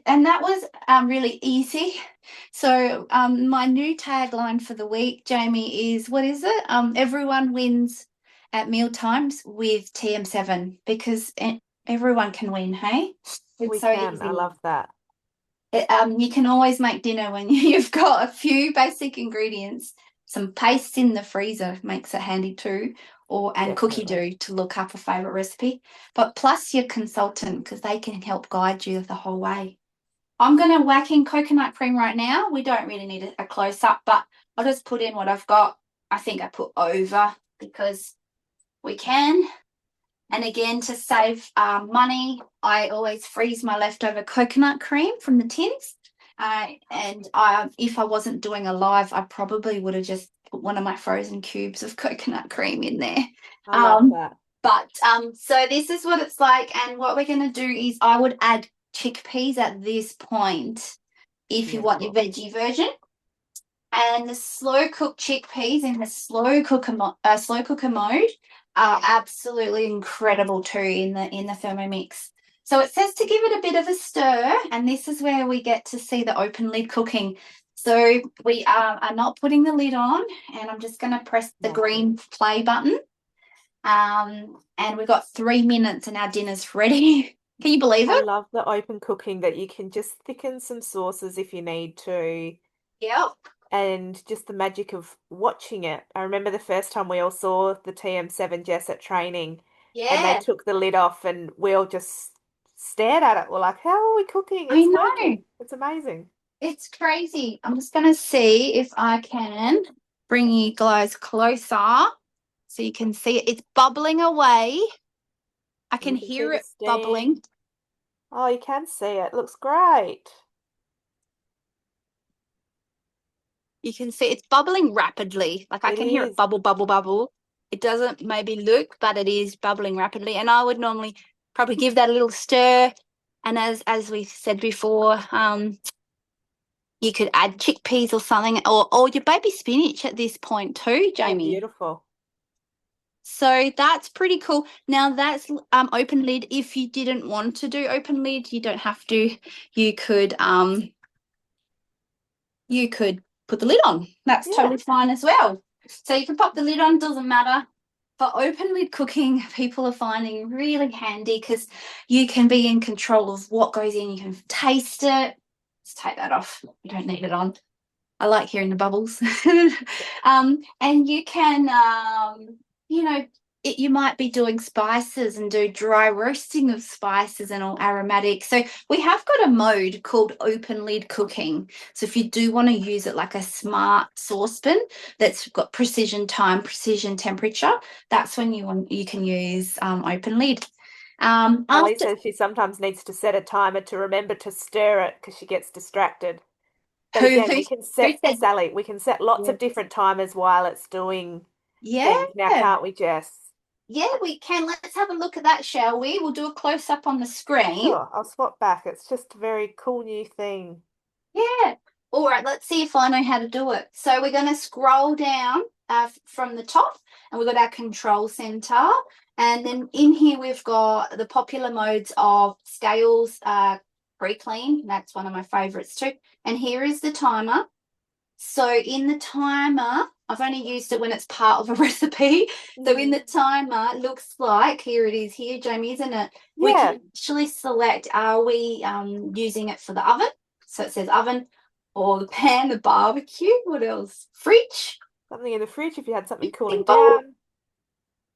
Speaker 1: And that was really easy. So my new tagline for the week, Jamie, is what is it? Everyone wins at meal times with TM7 because everyone can win. Hey, it's
Speaker 2: We
Speaker 1: so
Speaker 2: can. I
Speaker 1: easy.
Speaker 2: love that.
Speaker 1: You can always make dinner when you've got a few basic ingredients. Some paste in the freezer makes it handy too, and cookie
Speaker 2: Definitely.
Speaker 1: dough to look up a favorite recipe. But plus your consultant because they can help guide you the whole way. I'm going to whack in coconut cream right now. We don't really need a close up, but I'll just put in what I've got. I think I put over because we can. And again, to save money, I always freeze my leftover coconut cream from the tins. If I wasn't doing a live, I probably would have just put one of my frozen cubes of coconut cream in there.
Speaker 2: I love
Speaker 1: Um,
Speaker 2: that.
Speaker 1: so this is what it's like. And what we're going to do is I would add chickpeas at this point if you want your
Speaker 2: Beautiful.
Speaker 1: veggie version. And the slow cooked chickpeas in the slow cooker mode are absolutely incredible too in the Thermomix. So it says to give it a bit of a stir, and this is where we get to see the open lid cooking. So we are not putting the lid on, and I'm just going to press the green play button. And we've got 3 minutes and our dinner's ready. Can you believe
Speaker 2: I
Speaker 1: it?
Speaker 2: love the open cooking that you can just thicken some sauces if you need to,
Speaker 1: Yep.
Speaker 2: and just the magic of watching it. I remember the first time we all saw the TM7 Jess at training and they
Speaker 1: Yeah,
Speaker 2: took the lid off and we all just stared at it. We're like, how are we cooking?
Speaker 1: I
Speaker 2: It's
Speaker 1: know.
Speaker 2: working. It's amazing.
Speaker 1: It's crazy. I'm just going to see if I can bring you guys closer so you can see it. It's bubbling away. I
Speaker 2: And
Speaker 1: can
Speaker 2: you can see
Speaker 1: hear
Speaker 2: the
Speaker 1: it
Speaker 2: steam.
Speaker 1: bubbling.
Speaker 2: Oh, you can see it. It looks great.
Speaker 1: You can see it's bubbling rapidly. Like I
Speaker 2: It
Speaker 1: can hear it
Speaker 2: is.
Speaker 1: bubble, bubble, bubble. It doesn't maybe look, but it is bubbling rapidly. And I would normally probably give that a little stir. And as we said before, you could add chickpeas or something, or your baby spinach at this point too,
Speaker 2: Oh,
Speaker 1: Jamie.
Speaker 2: beautiful.
Speaker 1: So that's pretty cool. Now that's open lid. If you didn't want to do open lid, you don't have to. You could you could put the lid on. That's
Speaker 2: Yeah.
Speaker 1: totally fine as well. So you can pop the lid on, doesn't matter. For open lid cooking, people are finding really handy because you can be in control of what goes in. You can taste it. Let's take that off. You don't need it on. I like hearing the bubbles. And you can, you know, you might be doing spices and do dry roasting of spices and all aromatic. So we have got a mode called open lid cooking. So if you do want to use it like a smart saucepan that's got precision time, precision temperature, that's when you can use open lid.
Speaker 2: Sally
Speaker 1: After
Speaker 2: says she sometimes needs to set a timer to remember to stir it because she gets distracted. But
Speaker 1: who
Speaker 2: again,
Speaker 1: who
Speaker 2: we can
Speaker 1: who
Speaker 2: set,
Speaker 1: said
Speaker 2: Sally, we can set lots
Speaker 1: yeah.
Speaker 2: of different timers while it's doing
Speaker 1: Yeah.
Speaker 2: things now, can't we, Jess?
Speaker 1: Yeah, we can. Let's have a look at that, shall we? We'll do a close up on the screen.
Speaker 2: Sure, I'll swap back. It's just a very cool new thing.
Speaker 1: Yeah. All right, let's see if I know how to do it. So we're going to scroll down from the top and we've got our control center. And then in here, we've got the popular modes of scales, pre-clean. That's one of my favorites too. And here is the timer. So in the timer, I've only used it when it's part of a recipe. So in the
Speaker 2: Mm.
Speaker 1: timer, it looks like, here it is here, Jamie, isn't it? We
Speaker 2: Yeah,
Speaker 1: can actually select, are we using it for the oven? So it says oven or the pan, the barbecue. What else? Fridge,
Speaker 2: something in the fridge if you had something cooling
Speaker 1: mixing bowl.
Speaker 2: down.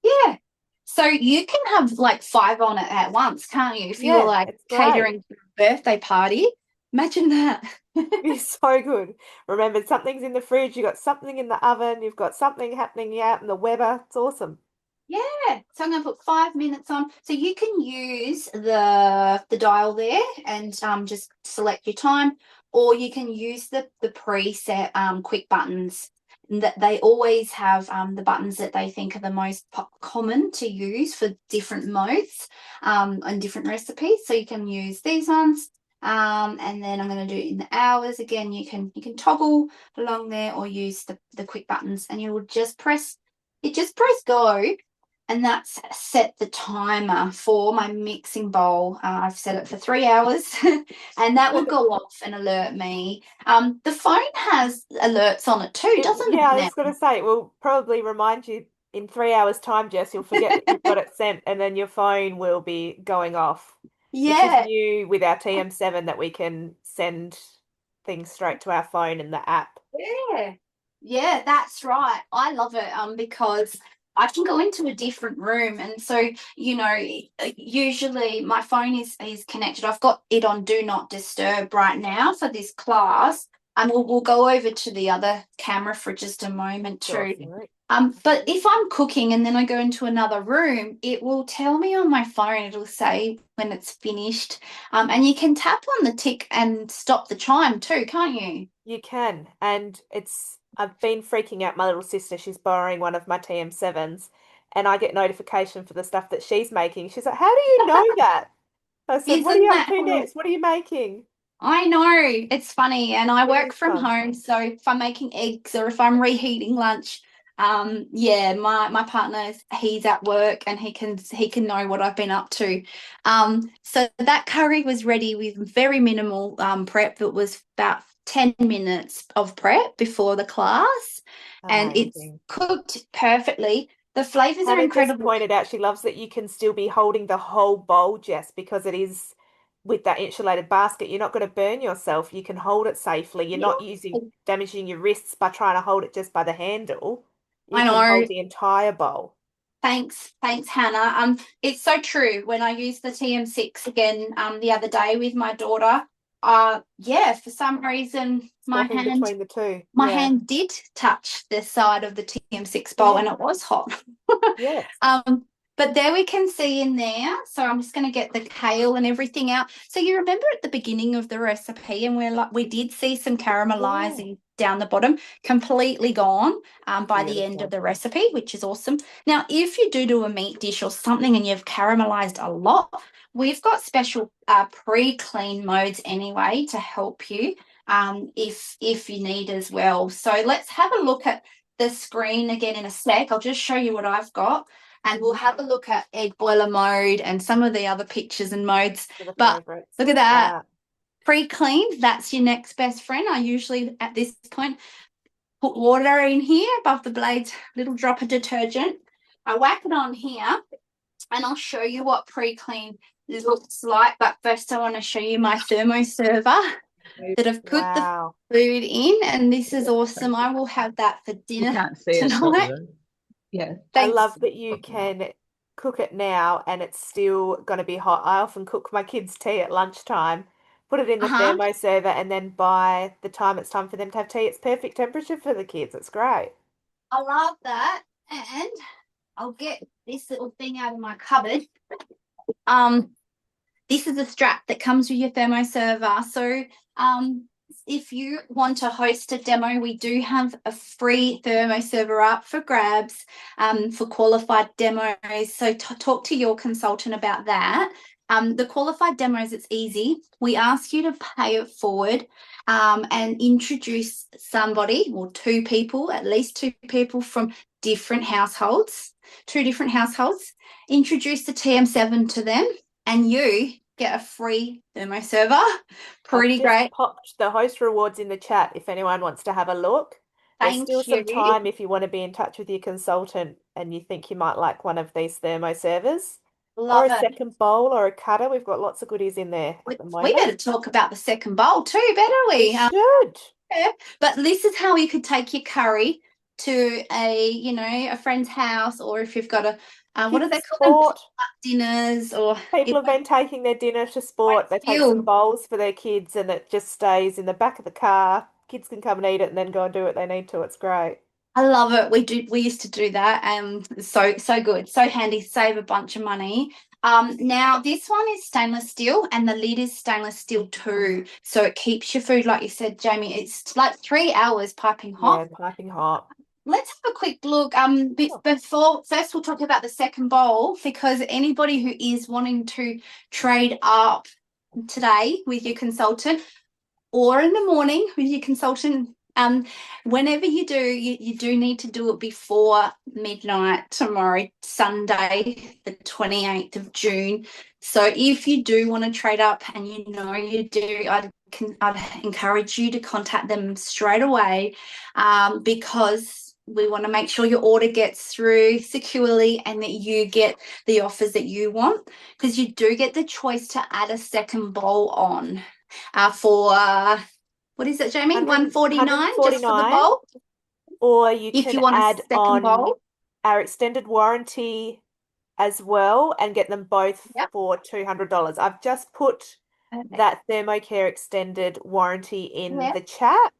Speaker 1: Yeah. So you can have like five on it at once, can't you? If you were
Speaker 2: Yeah,
Speaker 1: like
Speaker 2: it's great.
Speaker 1: catering for a birthday party, imagine that.
Speaker 2: It'd be so good. Remember, something's in the fridge, you've got something in the oven, you've got something happening out in the Weber. It's awesome.
Speaker 1: Yeah, so I'm going to put 5 minutes on. So you can use the dial there and just select your time, or you can use the preset quick buttons. And that they always have the buttons that they think are the most common to use for different modes and different recipes. So you can use these ones. And then I'm going to do it in the hours again. You can toggle along there or use the quick buttons, and you will just press go, and that's set the timer for my mixing bowl. I've set it for 3 hours and that will go off and alert me. The phone has alerts on it too, doesn't
Speaker 2: Yeah,
Speaker 1: it
Speaker 2: I
Speaker 1: now?
Speaker 2: was going to say, it will probably remind you in 3 hours' time, Jess, you'll forget that you've got it sent, and then your phone will be going off, which is
Speaker 1: Yeah,
Speaker 2: new with our TM7 that we can send things straight to our phone in the app.
Speaker 1: yeah, yeah, that's right. I love it because I can go into a different room, and so usually my phone is connected. I've got it on Do Not Disturb right now for this class, and we'll go over to the other camera for just a moment
Speaker 2: Sure,
Speaker 1: too.
Speaker 2: sorry.
Speaker 1: But if I'm cooking and then I go into another room, it will tell me on my phone. It'll say when it's finished, and you can tap on the tick and stop the chime too, can't you?
Speaker 2: You can, and I've been freaking out my little sister. She's borrowing one of my TM7s, and I get notification for the stuff that she's making. She's like, "How do you know that?" I said, "What are
Speaker 1: Isn't
Speaker 2: you up
Speaker 1: that
Speaker 2: to
Speaker 1: how
Speaker 2: next? What are you making?"
Speaker 1: I know it's funny, and I
Speaker 2: It
Speaker 1: work
Speaker 2: is
Speaker 1: from
Speaker 2: fun.
Speaker 1: home. So if I'm making eggs or if I'm reheating lunch, Yeah, my partner's he's at work and he can know what I've been up to. So that curry was ready with very minimal prep. It was about 10 minutes of prep before the class, and it's
Speaker 2: Amazing.
Speaker 1: cooked perfectly. The flavors are
Speaker 2: Hannah just
Speaker 1: incredible.
Speaker 2: pointed out she loves that you can still be holding the whole bowl, Jess, because it is with that insulated basket. You're not going to burn yourself. You can hold it safely. You're not
Speaker 1: Yeah,
Speaker 2: damaging your wrists by trying to hold it just by the handle. You
Speaker 1: I
Speaker 2: can hold
Speaker 1: know.
Speaker 2: the entire bowl.
Speaker 1: Thanks, Hannah. It's so true. When I used the TM6 again, the other day with my daughter, yeah, for some reason
Speaker 2: Swapping between the two.
Speaker 1: my
Speaker 2: Yeah.
Speaker 1: hand did touch the side of the TM6 bowl,
Speaker 2: Yeah.
Speaker 1: and it was hot.
Speaker 2: Yes.
Speaker 1: Um, but there we can see in there. So I'm just going to get the kale and everything out. So you remember at the beginning of the recipe, and we did see some
Speaker 2: Yeah.
Speaker 1: caramelizing down the bottom, completely gone by the end of
Speaker 2: Beautiful.
Speaker 1: the recipe, which is awesome. Now, if you do a meat dish or something and you've caramelized a lot, we've got special pre-clean modes anyway to help you if you need as well. So let's have a look at the screen again in a sec. I'll just show you what I've got, and we'll have a look at egg boiler mode and some of the other pictures and modes.
Speaker 2: For the
Speaker 1: But
Speaker 2: favorites.
Speaker 1: look at that.
Speaker 2: Wow.
Speaker 1: Pre-cleaned, that's your next best friend. I usually at this point put water in here above the blades, little drop of detergent. I whack it on here and I'll show you what pre-clean looks like. But first I want to show you my thermo server that I've put the
Speaker 2: Wow.
Speaker 1: food in, and this is awesome. I will have that for
Speaker 3: You
Speaker 1: dinner
Speaker 3: can't see it, but
Speaker 1: tonight.
Speaker 3: yeah.
Speaker 2: I
Speaker 1: Thanks.
Speaker 2: love that you can cook it now and it's still going to be hot. I often cook my kids' tea at lunchtime, put it in the
Speaker 1: Uh-huh.
Speaker 2: thermo server, and then by the time it's time for them to have tea, it's perfect temperature for the kids. It's great.
Speaker 1: I love that. And I'll get this little thing out of my cupboard. Um, this is a strap that comes with your thermo server. So if you want to host a demo, we do have a free thermo server up for grabs for qualified demos. So talk to your consultant about that. The qualified demos, it's easy. We ask you to pay it forward and introduce somebody or two people, at least two people from different households, two different households. Introduce the TM7 to them, and you get a free thermo server.
Speaker 2: I've
Speaker 1: Pretty
Speaker 2: just
Speaker 1: great.
Speaker 2: popped the host rewards in the chat if anyone wants to have a look. There's still
Speaker 1: Thank
Speaker 2: some
Speaker 1: you.
Speaker 2: time if you want to be in touch with your consultant and you think you might like one of these thermo servers or a
Speaker 1: Love it.
Speaker 2: second bowl or a cutter. We've got lots of goodies in there at the
Speaker 1: We
Speaker 2: moment.
Speaker 1: better talk about the second bowl too, better
Speaker 2: We
Speaker 1: we?
Speaker 2: should.
Speaker 1: Yeah. But this is how you could take your curry to a friend's house, or if you've got what do
Speaker 2: Kids
Speaker 1: they call them?
Speaker 2: sport.
Speaker 1: Potluck dinners, or
Speaker 2: People
Speaker 1: it
Speaker 2: have been taking their dinner to
Speaker 1: won't
Speaker 2: sport. They take some
Speaker 1: spill.
Speaker 2: bowls for their kids and it just stays in the back of the car. Kids can come and eat it and then go and do what they need to. It's great.
Speaker 1: I love it. We used to do that. So good. So handy, save a bunch of money. Now this one is stainless steel and the lid is stainless steel too. So it keeps your food, like you said, Jamie, it's like 3 hours piping hot.
Speaker 2: Yeah, piping hot.
Speaker 1: Let's have a quick look.
Speaker 2: Oh,
Speaker 1: Before first we'll talk about the second bowl, because anybody who is wanting to trade up today with your consultant, or in the morning with your consultant. Whenever you do, you do need to do it before midnight tomorrow, Sunday, the 28th of June. So if you do want to trade up and you know you do, I'd encourage you to contact them straight away because we want to make sure your order gets through securely and that you get the offers that you want, because you do get the choice to add a second bowl on for what is it, Jamie? 149 just for the
Speaker 2: 149,
Speaker 1: bowl.
Speaker 2: or you
Speaker 1: If
Speaker 2: can
Speaker 1: you want a
Speaker 2: add
Speaker 1: second
Speaker 2: on
Speaker 1: bowl.
Speaker 2: our extended warranty as well and get them both
Speaker 1: Yep.
Speaker 2: for $200. I've just put
Speaker 1: Perfect.
Speaker 2: that Thermocare extended warranty in
Speaker 1: Yeah.
Speaker 2: the chat.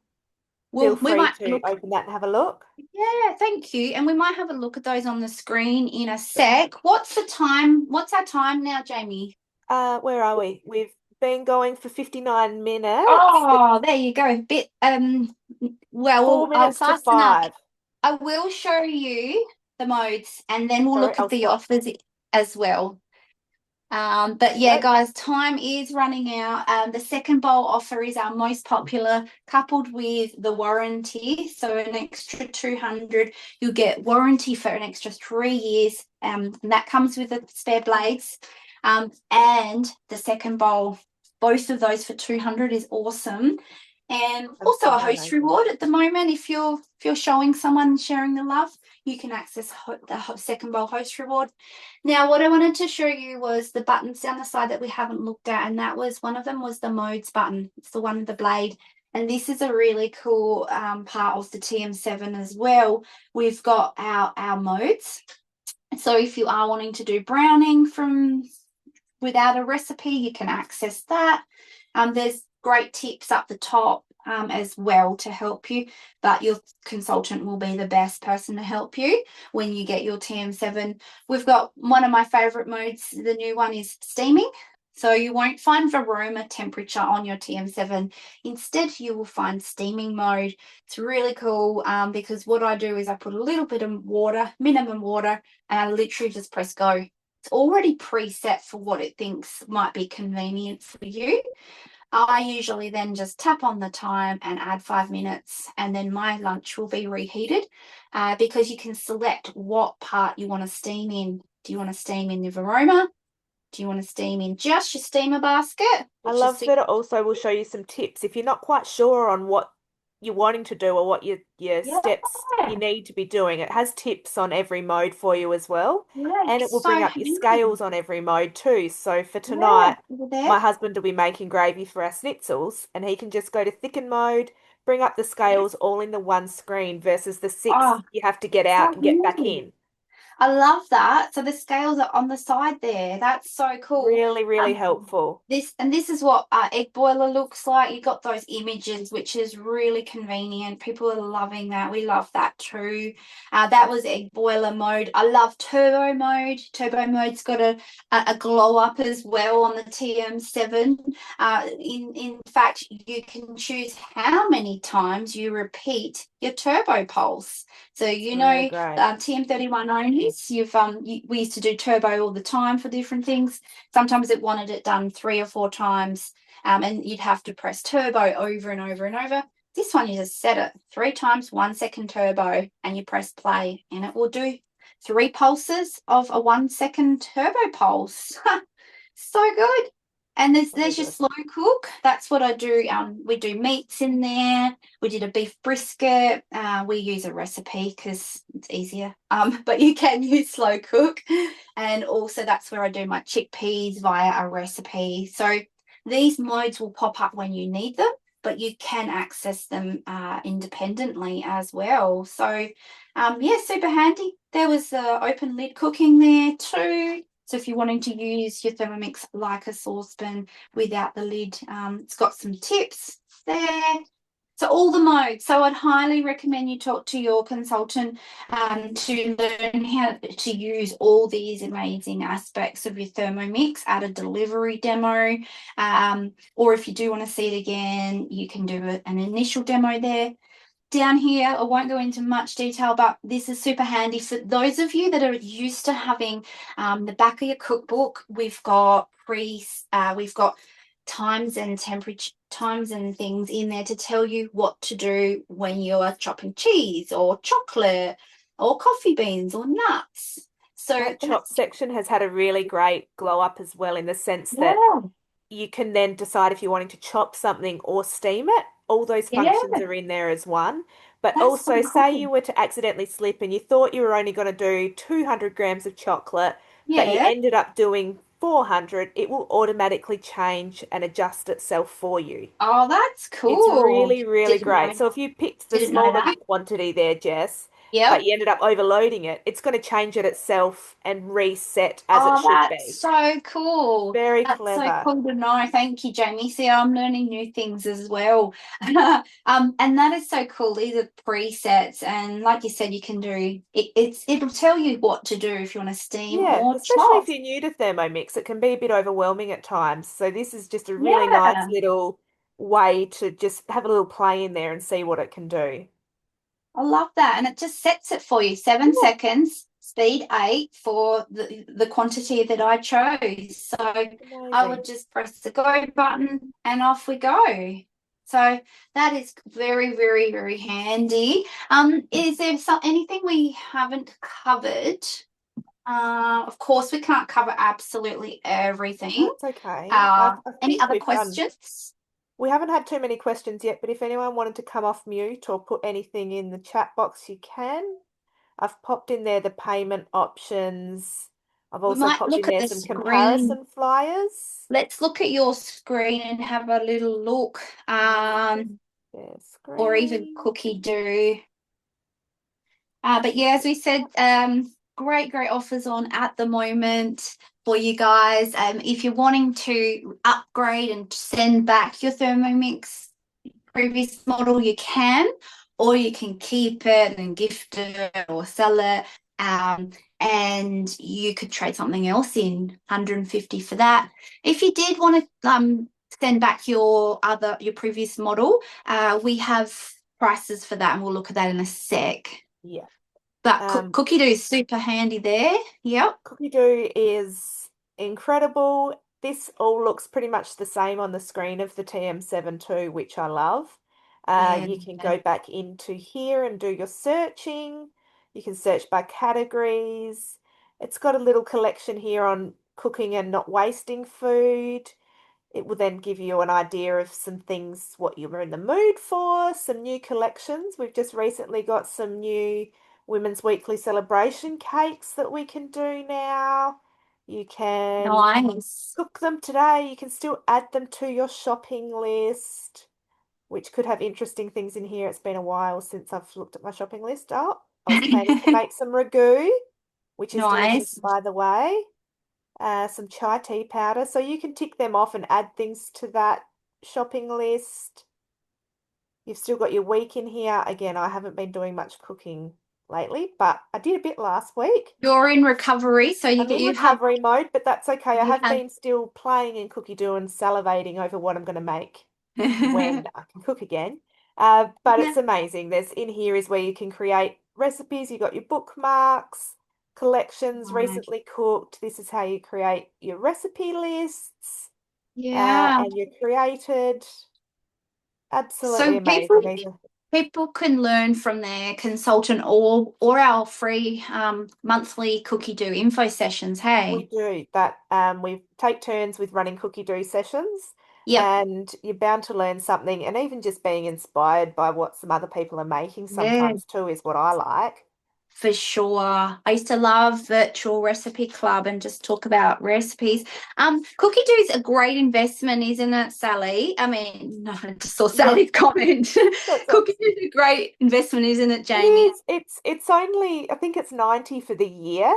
Speaker 1: Well,
Speaker 2: Feel
Speaker 1: we
Speaker 2: free
Speaker 1: might
Speaker 2: to
Speaker 1: look.
Speaker 2: open that and have a look.
Speaker 1: Yeah, thank you. And we might have a look at those on the screen in a sec. What's the time? What's our time now, Jamie?
Speaker 2: Where are we? We've been going for 59 minutes.
Speaker 1: Oh, there you go. Bit
Speaker 2: Four
Speaker 1: I'll
Speaker 2: minutes to
Speaker 1: fasten up.
Speaker 2: five.
Speaker 1: I will show you the modes and then we'll
Speaker 2: Sorry,
Speaker 1: look
Speaker 2: I'll
Speaker 1: at the
Speaker 2: stop.
Speaker 1: offers as well. But yeah,
Speaker 2: Yep.
Speaker 1: guys, time is running out. The second bowl offer is our most popular, coupled with the warranty. So an extra 200, you'll get warranty for an extra 3 years. And that comes with the spare blades. And the second bowl, both of those for 200 is awesome. And also a
Speaker 2: Absolutely
Speaker 1: host
Speaker 2: amazing.
Speaker 1: reward at the moment. If you're showing someone sharing the love, you can access the second bowl host reward. Now, what I wanted to show you was the buttons down the side that we haven't looked at, and that was one of them was the modes button. It's the one with the blade. And this is a really cool part of the TM7 as well. We've got our modes. So if you are wanting to do browning from without a recipe, you can access that. There's great tips up the top as well to help you, but your consultant will be the best person to help you when you get your TM7. We've got one of my favorite modes. The new one is steaming. So you won't find varoma temperature on your TM7. Instead, you will find steaming mode. It's really cool because what I do is I put a little bit of water, minimum water, and I literally just press go. It's already preset for what it thinks might be convenient for you. I usually then just tap on the time and add 5 minutes, and then my lunch will be reheated because you can select what part you want to steam in. Do you want to steam in the varoma? Do you want to steam in just your steamer basket,
Speaker 2: I
Speaker 1: which is
Speaker 2: love that it also will show you some tips if you're not quite sure on what you're wanting to do or what your
Speaker 1: yeah,
Speaker 2: steps you need to be doing. It has tips on every mode for you as well.
Speaker 1: yeah,
Speaker 2: And it will
Speaker 1: it's so
Speaker 2: bring up your
Speaker 1: handy.
Speaker 2: scales on every mode too. So for
Speaker 1: Yeah,
Speaker 2: tonight,
Speaker 1: over there.
Speaker 2: my husband will be making gravy for our schnitzels and he can just go to thicken mode, bring up the
Speaker 1: Yeah.
Speaker 2: scales all in the one screen versus the six
Speaker 1: Oh,
Speaker 2: you have to get
Speaker 1: so
Speaker 2: out and get back
Speaker 1: handy.
Speaker 2: in.
Speaker 1: I love that. So the scales are on the side there. That's so cool.
Speaker 2: Really, really helpful.
Speaker 1: This is what egg boiler looks like. You got those images, which is really convenient. People are loving that. We love that too. That was egg boiler mode. I love turbo mode. Turbo mode's got a glow up as well on the TM7. In fact, you can choose how many times you repeat your turbo pulse. So
Speaker 2: Really great.
Speaker 1: TM31 owners, we used to do turbo all the time for different things. Sometimes it wanted it done 3 or 4 times, and you'd have to press turbo over and over and over. This one, you just set it 3 times, 1 second turbo, and you press play, and it will do 3 pulses of a 1 second turbo pulse. So good. And
Speaker 2: So
Speaker 1: there's your
Speaker 2: good.
Speaker 1: slow cook. That's what I do. We do meats in there. We did a beef brisket. We use a recipe because it's easier. But you can use slow cook. And also that's where I do my chickpeas via a recipe. So these modes will pop up when you need them, but you can access them independently as well. So yeah, super handy. There was open lid cooking there too. So if you're wanting to use your Thermomix like a saucepan without the lid, it's got some tips there. So all the modes. So I'd highly recommend you talk to your consultant to learn how to use all these amazing aspects of your Thermomix at a delivery demo. Or if you do want to see it again, you can do an initial demo there. Down here, I won't go into much detail, but this is super handy for those of you that are used to having the back of your cookbook. We've got times and temperature times and things in there to tell you what to do when you're chopping cheese or chocolate or coffee beans or nuts. So
Speaker 2: That chop
Speaker 1: that's
Speaker 2: section has had a really great glow up as well, in the sense that
Speaker 1: yeah,
Speaker 2: you can then decide if you're wanting to chop something or steam it. All those functions
Speaker 1: yeah,
Speaker 2: are in there as one. But
Speaker 1: that's so
Speaker 2: also, say
Speaker 1: cool.
Speaker 2: you were to accidentally slip and you thought you were only going to do 200 grams of chocolate, but you
Speaker 1: Yeah.
Speaker 2: ended up doing 400, it will automatically change and adjust itself for you.
Speaker 1: Oh, that's
Speaker 2: It's
Speaker 1: cool.
Speaker 2: really, really
Speaker 1: Didn't
Speaker 2: great.
Speaker 1: know.
Speaker 2: So if you picked the
Speaker 1: Didn't know
Speaker 2: smaller
Speaker 1: that.
Speaker 2: quantity there, Jess, but
Speaker 1: Yep.
Speaker 2: you ended up overloading it, it's going to change it itself and reset as it
Speaker 1: Oh,
Speaker 2: should
Speaker 1: that's
Speaker 2: be.
Speaker 1: so cool.
Speaker 2: Very
Speaker 1: That's so
Speaker 2: clever.
Speaker 1: cool to know. Thank you, Jamie. See, I'm learning new things as well. And that is so cool. These are presets, and like you said, you can do it, it'll tell you what to do if you want to steam
Speaker 2: Yeah,
Speaker 1: or
Speaker 2: especially if
Speaker 1: chop.
Speaker 2: you're new to Thermomix, it can be a bit overwhelming at times. So this is just a really nice
Speaker 1: Yeah,
Speaker 2: little way to just have a little play in there and see what it can do.
Speaker 1: I love that. And it just sets it for you, seven
Speaker 2: Yeah,
Speaker 1: seconds. speed 8 for the quantity that I chose. So I
Speaker 2: Amazing.
Speaker 1: would just press the go button and off we go. So that is very, very, very handy. Is there anything we haven't covered? Of course, we can't cover absolutely everything.
Speaker 2: That's okay. I
Speaker 1: Any
Speaker 2: think
Speaker 1: other questions?
Speaker 2: we haven't had too many questions yet, but if anyone wanted to come off mute or put anything in the chat box, you can. I've popped in there the payment options. I've
Speaker 1: We
Speaker 2: also
Speaker 1: might
Speaker 2: popped in
Speaker 1: look at
Speaker 2: there
Speaker 1: the
Speaker 2: some
Speaker 1: screen.
Speaker 2: comparison flyers.
Speaker 1: Let's look at your screen and have a little look.
Speaker 2: Share
Speaker 1: Or even
Speaker 2: screen.
Speaker 1: Cookie Do. But yeah, as we said, great, great offers on at the moment for you guys. If you're wanting to upgrade and send back your Thermomix previous model, you can, or you can keep it and gift it or sell it. And you could trade something else in 150 for that. If you did want to send back your previous model, we have prices for that, and we'll look at that in a sec.
Speaker 2: Yeah.
Speaker 1: But Cookie Do is super handy there. Yep.
Speaker 2: Cookie Doo is incredible. This all looks pretty much the same on the screen of the TM7 too, which I love.
Speaker 1: Yeah.
Speaker 2: You can go back into here and do your searching. You can search by categories. It's got a little collection here on cooking and not wasting food. It will then give you an idea of some things, what you were in the mood for, some new collections. We've just recently got some new Women's Weekly Celebration cakes that we can do now. You can
Speaker 1: Nice.
Speaker 2: cook them today. You can still add them to your shopping list, which could have interesting things in here. It's been a while since I've looked at my shopping list. Oh, I was planning to make some ragu, which is delicious,
Speaker 1: Nice.
Speaker 2: by the way. Some chai tea powder. So you can tick them off and add things to that shopping list. You've still got your week in here. Again, I haven't been doing much cooking lately, but I did a bit last week.
Speaker 1: You're in recovery, so
Speaker 2: I'm in
Speaker 1: you have
Speaker 2: recovery mode, but that's okay. I
Speaker 1: you
Speaker 2: have
Speaker 1: have
Speaker 2: been still playing in Cookie Doo and salivating over what I'm going to make when I can cook again. But
Speaker 1: yeah,
Speaker 2: it's amazing. There's in here is where you can create recipes. You've got your bookmarks, collections,
Speaker 1: nice.
Speaker 2: recently cooked. This is how you create your recipe lists,
Speaker 1: Yeah.
Speaker 2: and you're created. Absolutely
Speaker 1: So
Speaker 2: amazing. These are
Speaker 1: people can learn from their consultant or our free monthly Cookie Do info sessions.
Speaker 2: we
Speaker 1: Hey.
Speaker 2: do that. We take turns with running Cookie Do sessions,
Speaker 1: Yep.
Speaker 2: and you're bound to learn something, and even just being inspired by what some other people are making
Speaker 1: Yeah.
Speaker 2: sometimes too is what I like.
Speaker 1: For sure. I used to love Virtual Recipe Club and just talk about recipes. Cookie Dough is a great investment, isn't it, Sally? I mean, no, I just saw
Speaker 2: Yeah,
Speaker 1: Sally's comment.
Speaker 2: that's
Speaker 1: Cookie Dough is a great investment, isn't it,
Speaker 2: it
Speaker 1: Jamie?
Speaker 2: is. It's only I think it's 90 for the year,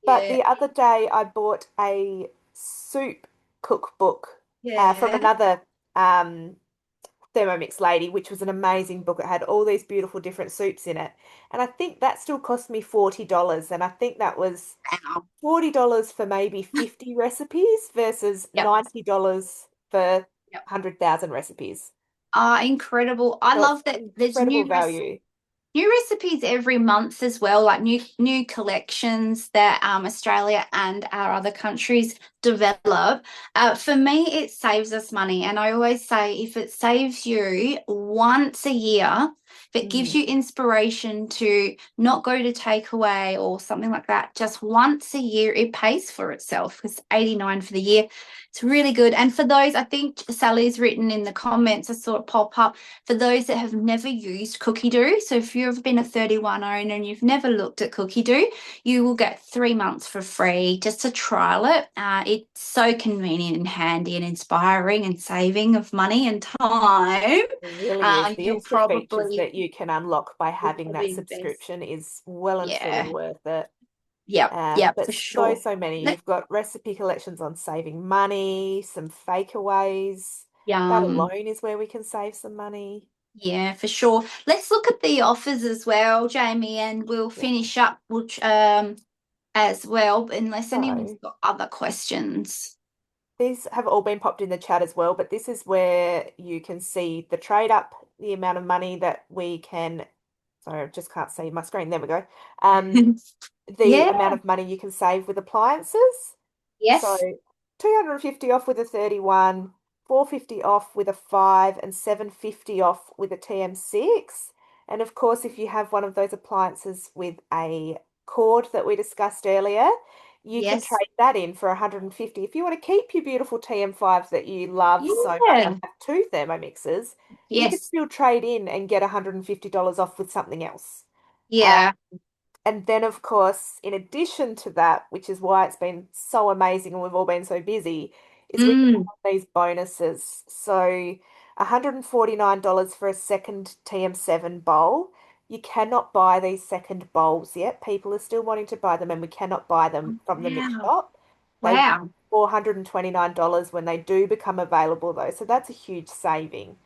Speaker 2: but
Speaker 1: Yeah.
Speaker 2: the other day I bought a soup cookbook from
Speaker 1: Yeah.
Speaker 2: another Thermomix lady, which was an amazing book. It had all these beautiful different soups in it. And I think that still cost me $40. And I think that was
Speaker 1: Wow.
Speaker 2: $40 for maybe 50 recipes versus
Speaker 1: Yep.
Speaker 2: $90 for
Speaker 1: Yep.
Speaker 2: 100,000 recipes.
Speaker 1: Incredible. I
Speaker 2: So it's
Speaker 1: love that there's
Speaker 2: incredible value.
Speaker 1: new recipes every month as well, like new collections that Australia and our other countries develop. For me, it saves us money, and I always say if it saves you once a year, if it gives
Speaker 2: Mm,
Speaker 1: you inspiration to not go to takeaway or something like that, just once a year, it pays for itself because 89 for the year. It's really good. And for those, I think Sally's written in the comments, I saw it pop up for those that have never used Cookie Doo. So if you've been a 31 owner and you've never looked at Cookie Doo, you will get 3 months for free just to trial it. It's so convenient and handy and inspiring and saving of money and time.
Speaker 2: it really is. The
Speaker 1: You'll
Speaker 2: extra features
Speaker 1: probably
Speaker 2: that you can unlock by
Speaker 1: you'll
Speaker 2: having that
Speaker 1: probably invest.
Speaker 2: subscription is well and truly
Speaker 1: Yeah.
Speaker 2: worth it.
Speaker 1: Yep. Yep.
Speaker 2: But
Speaker 1: For
Speaker 2: so,
Speaker 1: sure.
Speaker 2: so many.
Speaker 1: Let
Speaker 2: You've got recipe collections on saving money, some fakeaways. That
Speaker 1: Yum.
Speaker 2: alone is where we can save some money.
Speaker 1: Yeah, for sure. Let's look at the offers as well, Jamie, and we'll
Speaker 2: Yeah.
Speaker 1: finish up which as well, unless anyone's
Speaker 2: So
Speaker 1: got other questions.
Speaker 2: these have all been popped in the chat as well, but this is where you can see the trade up, the amount of money that we can. Sorry, I just can't see my screen. There we go. the
Speaker 1: Yeah.
Speaker 2: amount of money you can save with appliances. So
Speaker 1: Yes.
Speaker 2: 250 off with a 31, 450 off with a 5, and 750 off with a TM6. And of course, if you have one of those appliances with a cord that we discussed earlier, you can
Speaker 1: Yes.
Speaker 2: trade that in for 150. If you want to keep your beautiful TM5 that you love so much and
Speaker 1: Yeah.
Speaker 2: have two thermomixes, you can
Speaker 1: Yes.
Speaker 2: still trade in and get $150 off with something else. Uh,
Speaker 1: Yeah.
Speaker 2: and then, of course, in addition to that, which is why it's been so amazing and we've all been so busy, is we can
Speaker 1: Mm.
Speaker 2: have these bonuses. So $149 for a second TM7 bowl. You cannot buy these second bowls yet. People are still wanting to buy them, and we cannot buy them from the mix
Speaker 1: Wow.
Speaker 2: shop. They
Speaker 1: Wow.
Speaker 2: $429 when they do become available, though. So that's a huge saving.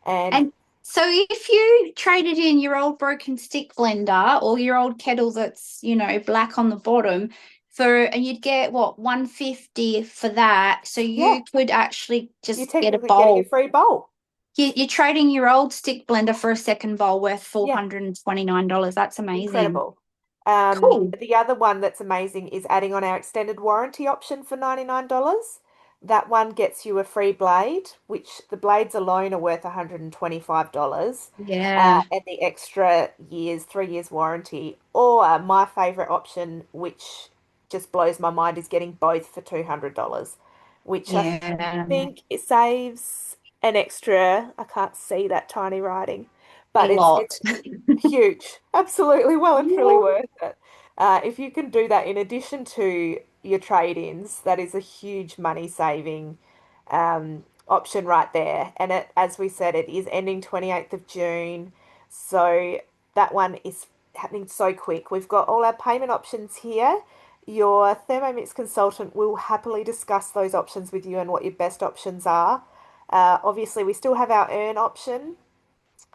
Speaker 2: And
Speaker 1: And so if you traded in your old broken stick blender or your old kettle that's, black on the bottom and you'd get what, 150 for that. So
Speaker 2: yeah,
Speaker 1: you could actually
Speaker 2: you're
Speaker 1: just get a
Speaker 2: technically getting a
Speaker 1: bowl.
Speaker 2: free bowl.
Speaker 1: You're trading your old stick blender for a second bowl worth
Speaker 2: Yeah.
Speaker 1: $429. That's amazing.
Speaker 2: Incredible.
Speaker 1: Cool.
Speaker 2: The other one that's amazing is adding on our extended warranty option for $99. That one gets you a free blade, which the blades alone are worth $125.
Speaker 1: Yeah.
Speaker 2: And the extra years, 3 years warranty. Or my favorite option, which just blows my mind, is getting both for $200, which I
Speaker 1: Yeah.
Speaker 2: think it saves an extra, I can't see that tiny writing,
Speaker 1: A
Speaker 2: but it's
Speaker 1: lot.
Speaker 2: huge. Absolutely well and truly
Speaker 1: Yeah.
Speaker 2: worth it. If you can do that in addition to your trade-ins, that is a huge money saving option right there. And as we said, it is ending 28th of June. So that one is happening so quick. We've got all our payment options here. Your Thermomix consultant will happily discuss those options with you and what your best options are. Obviously, we still have our earn option,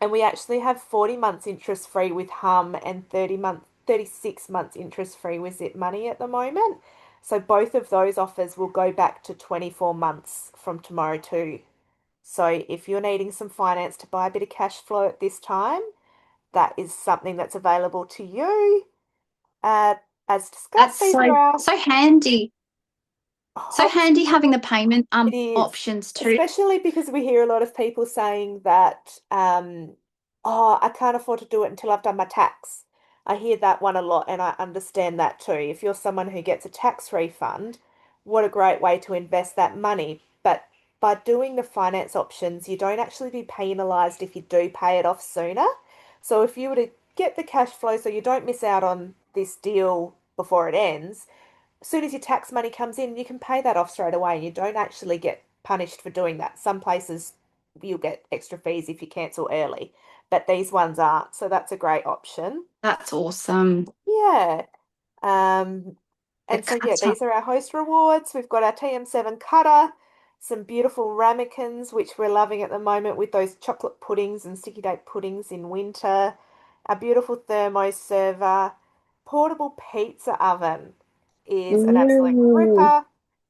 Speaker 2: and we actually have 40 months interest free with Hum and 36 months interest free with Zip Money at the moment. So both of those offers will go back to 24 months from tomorrow too. So if you're needing some finance to buy a bit of cash flow at this time, that is something that's available to you. Uh, as discussed,
Speaker 1: That's
Speaker 2: these are our
Speaker 1: so handy. So handy having the
Speaker 2: optional.
Speaker 1: payment
Speaker 2: It is,
Speaker 1: options too.
Speaker 2: especially because we hear a lot of people saying that, oh, I can't afford to do it until I've done my tax. I hear that one a lot, and I understand that too. If you're someone who gets a tax refund, what a great way to invest that money. But by doing the finance options, you don't actually be penalized if you do pay it off sooner. So if you were to get the cash flow so you don't miss out on this deal before it ends, as soon as your tax money comes in, you can pay that off straight away and you don't actually get punished for doing that. Some places you'll get extra fees if you cancel early, but these ones aren't. So that's a great option.
Speaker 1: That's awesome.
Speaker 2: Yeah. Um,
Speaker 1: The
Speaker 2: and so yeah,
Speaker 1: cutter.
Speaker 2: these are our host rewards. We've got our TM7 cutter, some beautiful ramekins, which we're loving at the moment with those chocolate puddings and sticky date puddings in winter. Our beautiful thermo server, portable pizza oven is an absolute
Speaker 1: Ooh.
Speaker 2: ripper.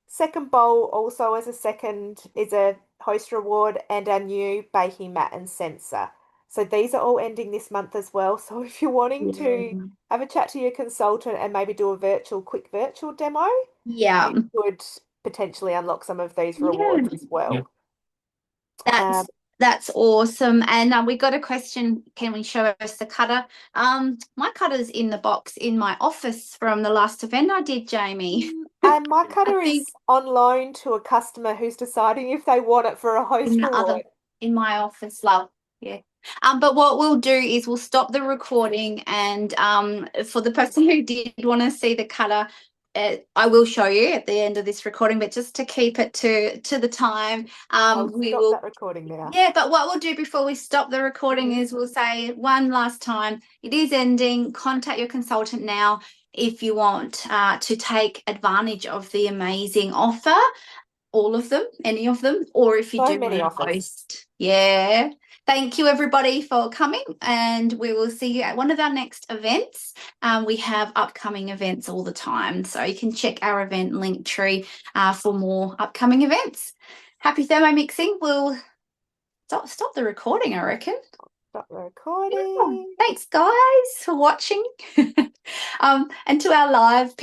Speaker 2: Second bowl also as a second is a host reward, and our new baking mat and sensor. So these are all ending this month as well. So if you're wanting to
Speaker 1: Yeah.
Speaker 2: have a chat to your consultant and maybe do a quick virtual demo,
Speaker 1: Yeah.
Speaker 2: you could potentially unlock some of these
Speaker 1: Yeah.
Speaker 2: rewards as well. Um,
Speaker 1: That's that's awesome. And we got a question. Can we show us the cutter? My cutter's in the box in my office from the last event I did, Jamie.
Speaker 2: and my
Speaker 1: I
Speaker 2: cutter
Speaker 1: think
Speaker 2: is on loan to a customer who's deciding if they want it for a
Speaker 1: in
Speaker 2: host
Speaker 1: the other
Speaker 2: reward.
Speaker 1: in my office, love. Yeah. But what we'll do is we'll stop the recording, and for the person who did want to see the cutter, I will show you at the end of this recording. But just to keep it to the time,
Speaker 2: I'll
Speaker 1: we
Speaker 2: stop
Speaker 1: will.
Speaker 2: that recording now.
Speaker 1: Yeah, but what we'll do before we stop the recording
Speaker 2: Mhm.
Speaker 1: is we'll say one last time, it is ending. Contact your consultant now if you want to take advantage of the amazing offer, all of them, any of them, or if you
Speaker 2: So
Speaker 1: do want
Speaker 2: many
Speaker 1: to
Speaker 2: offers.
Speaker 1: host. Yeah. Thank you, everybody, for coming, and we will see you at one of our next events. We have upcoming events all the time, so you can check our event link tree for more upcoming events. Happy thermo mixing. We'll stop the recording, I reckon.
Speaker 2: Stop the recording.
Speaker 1: Thanks, guys, for watching. And to our live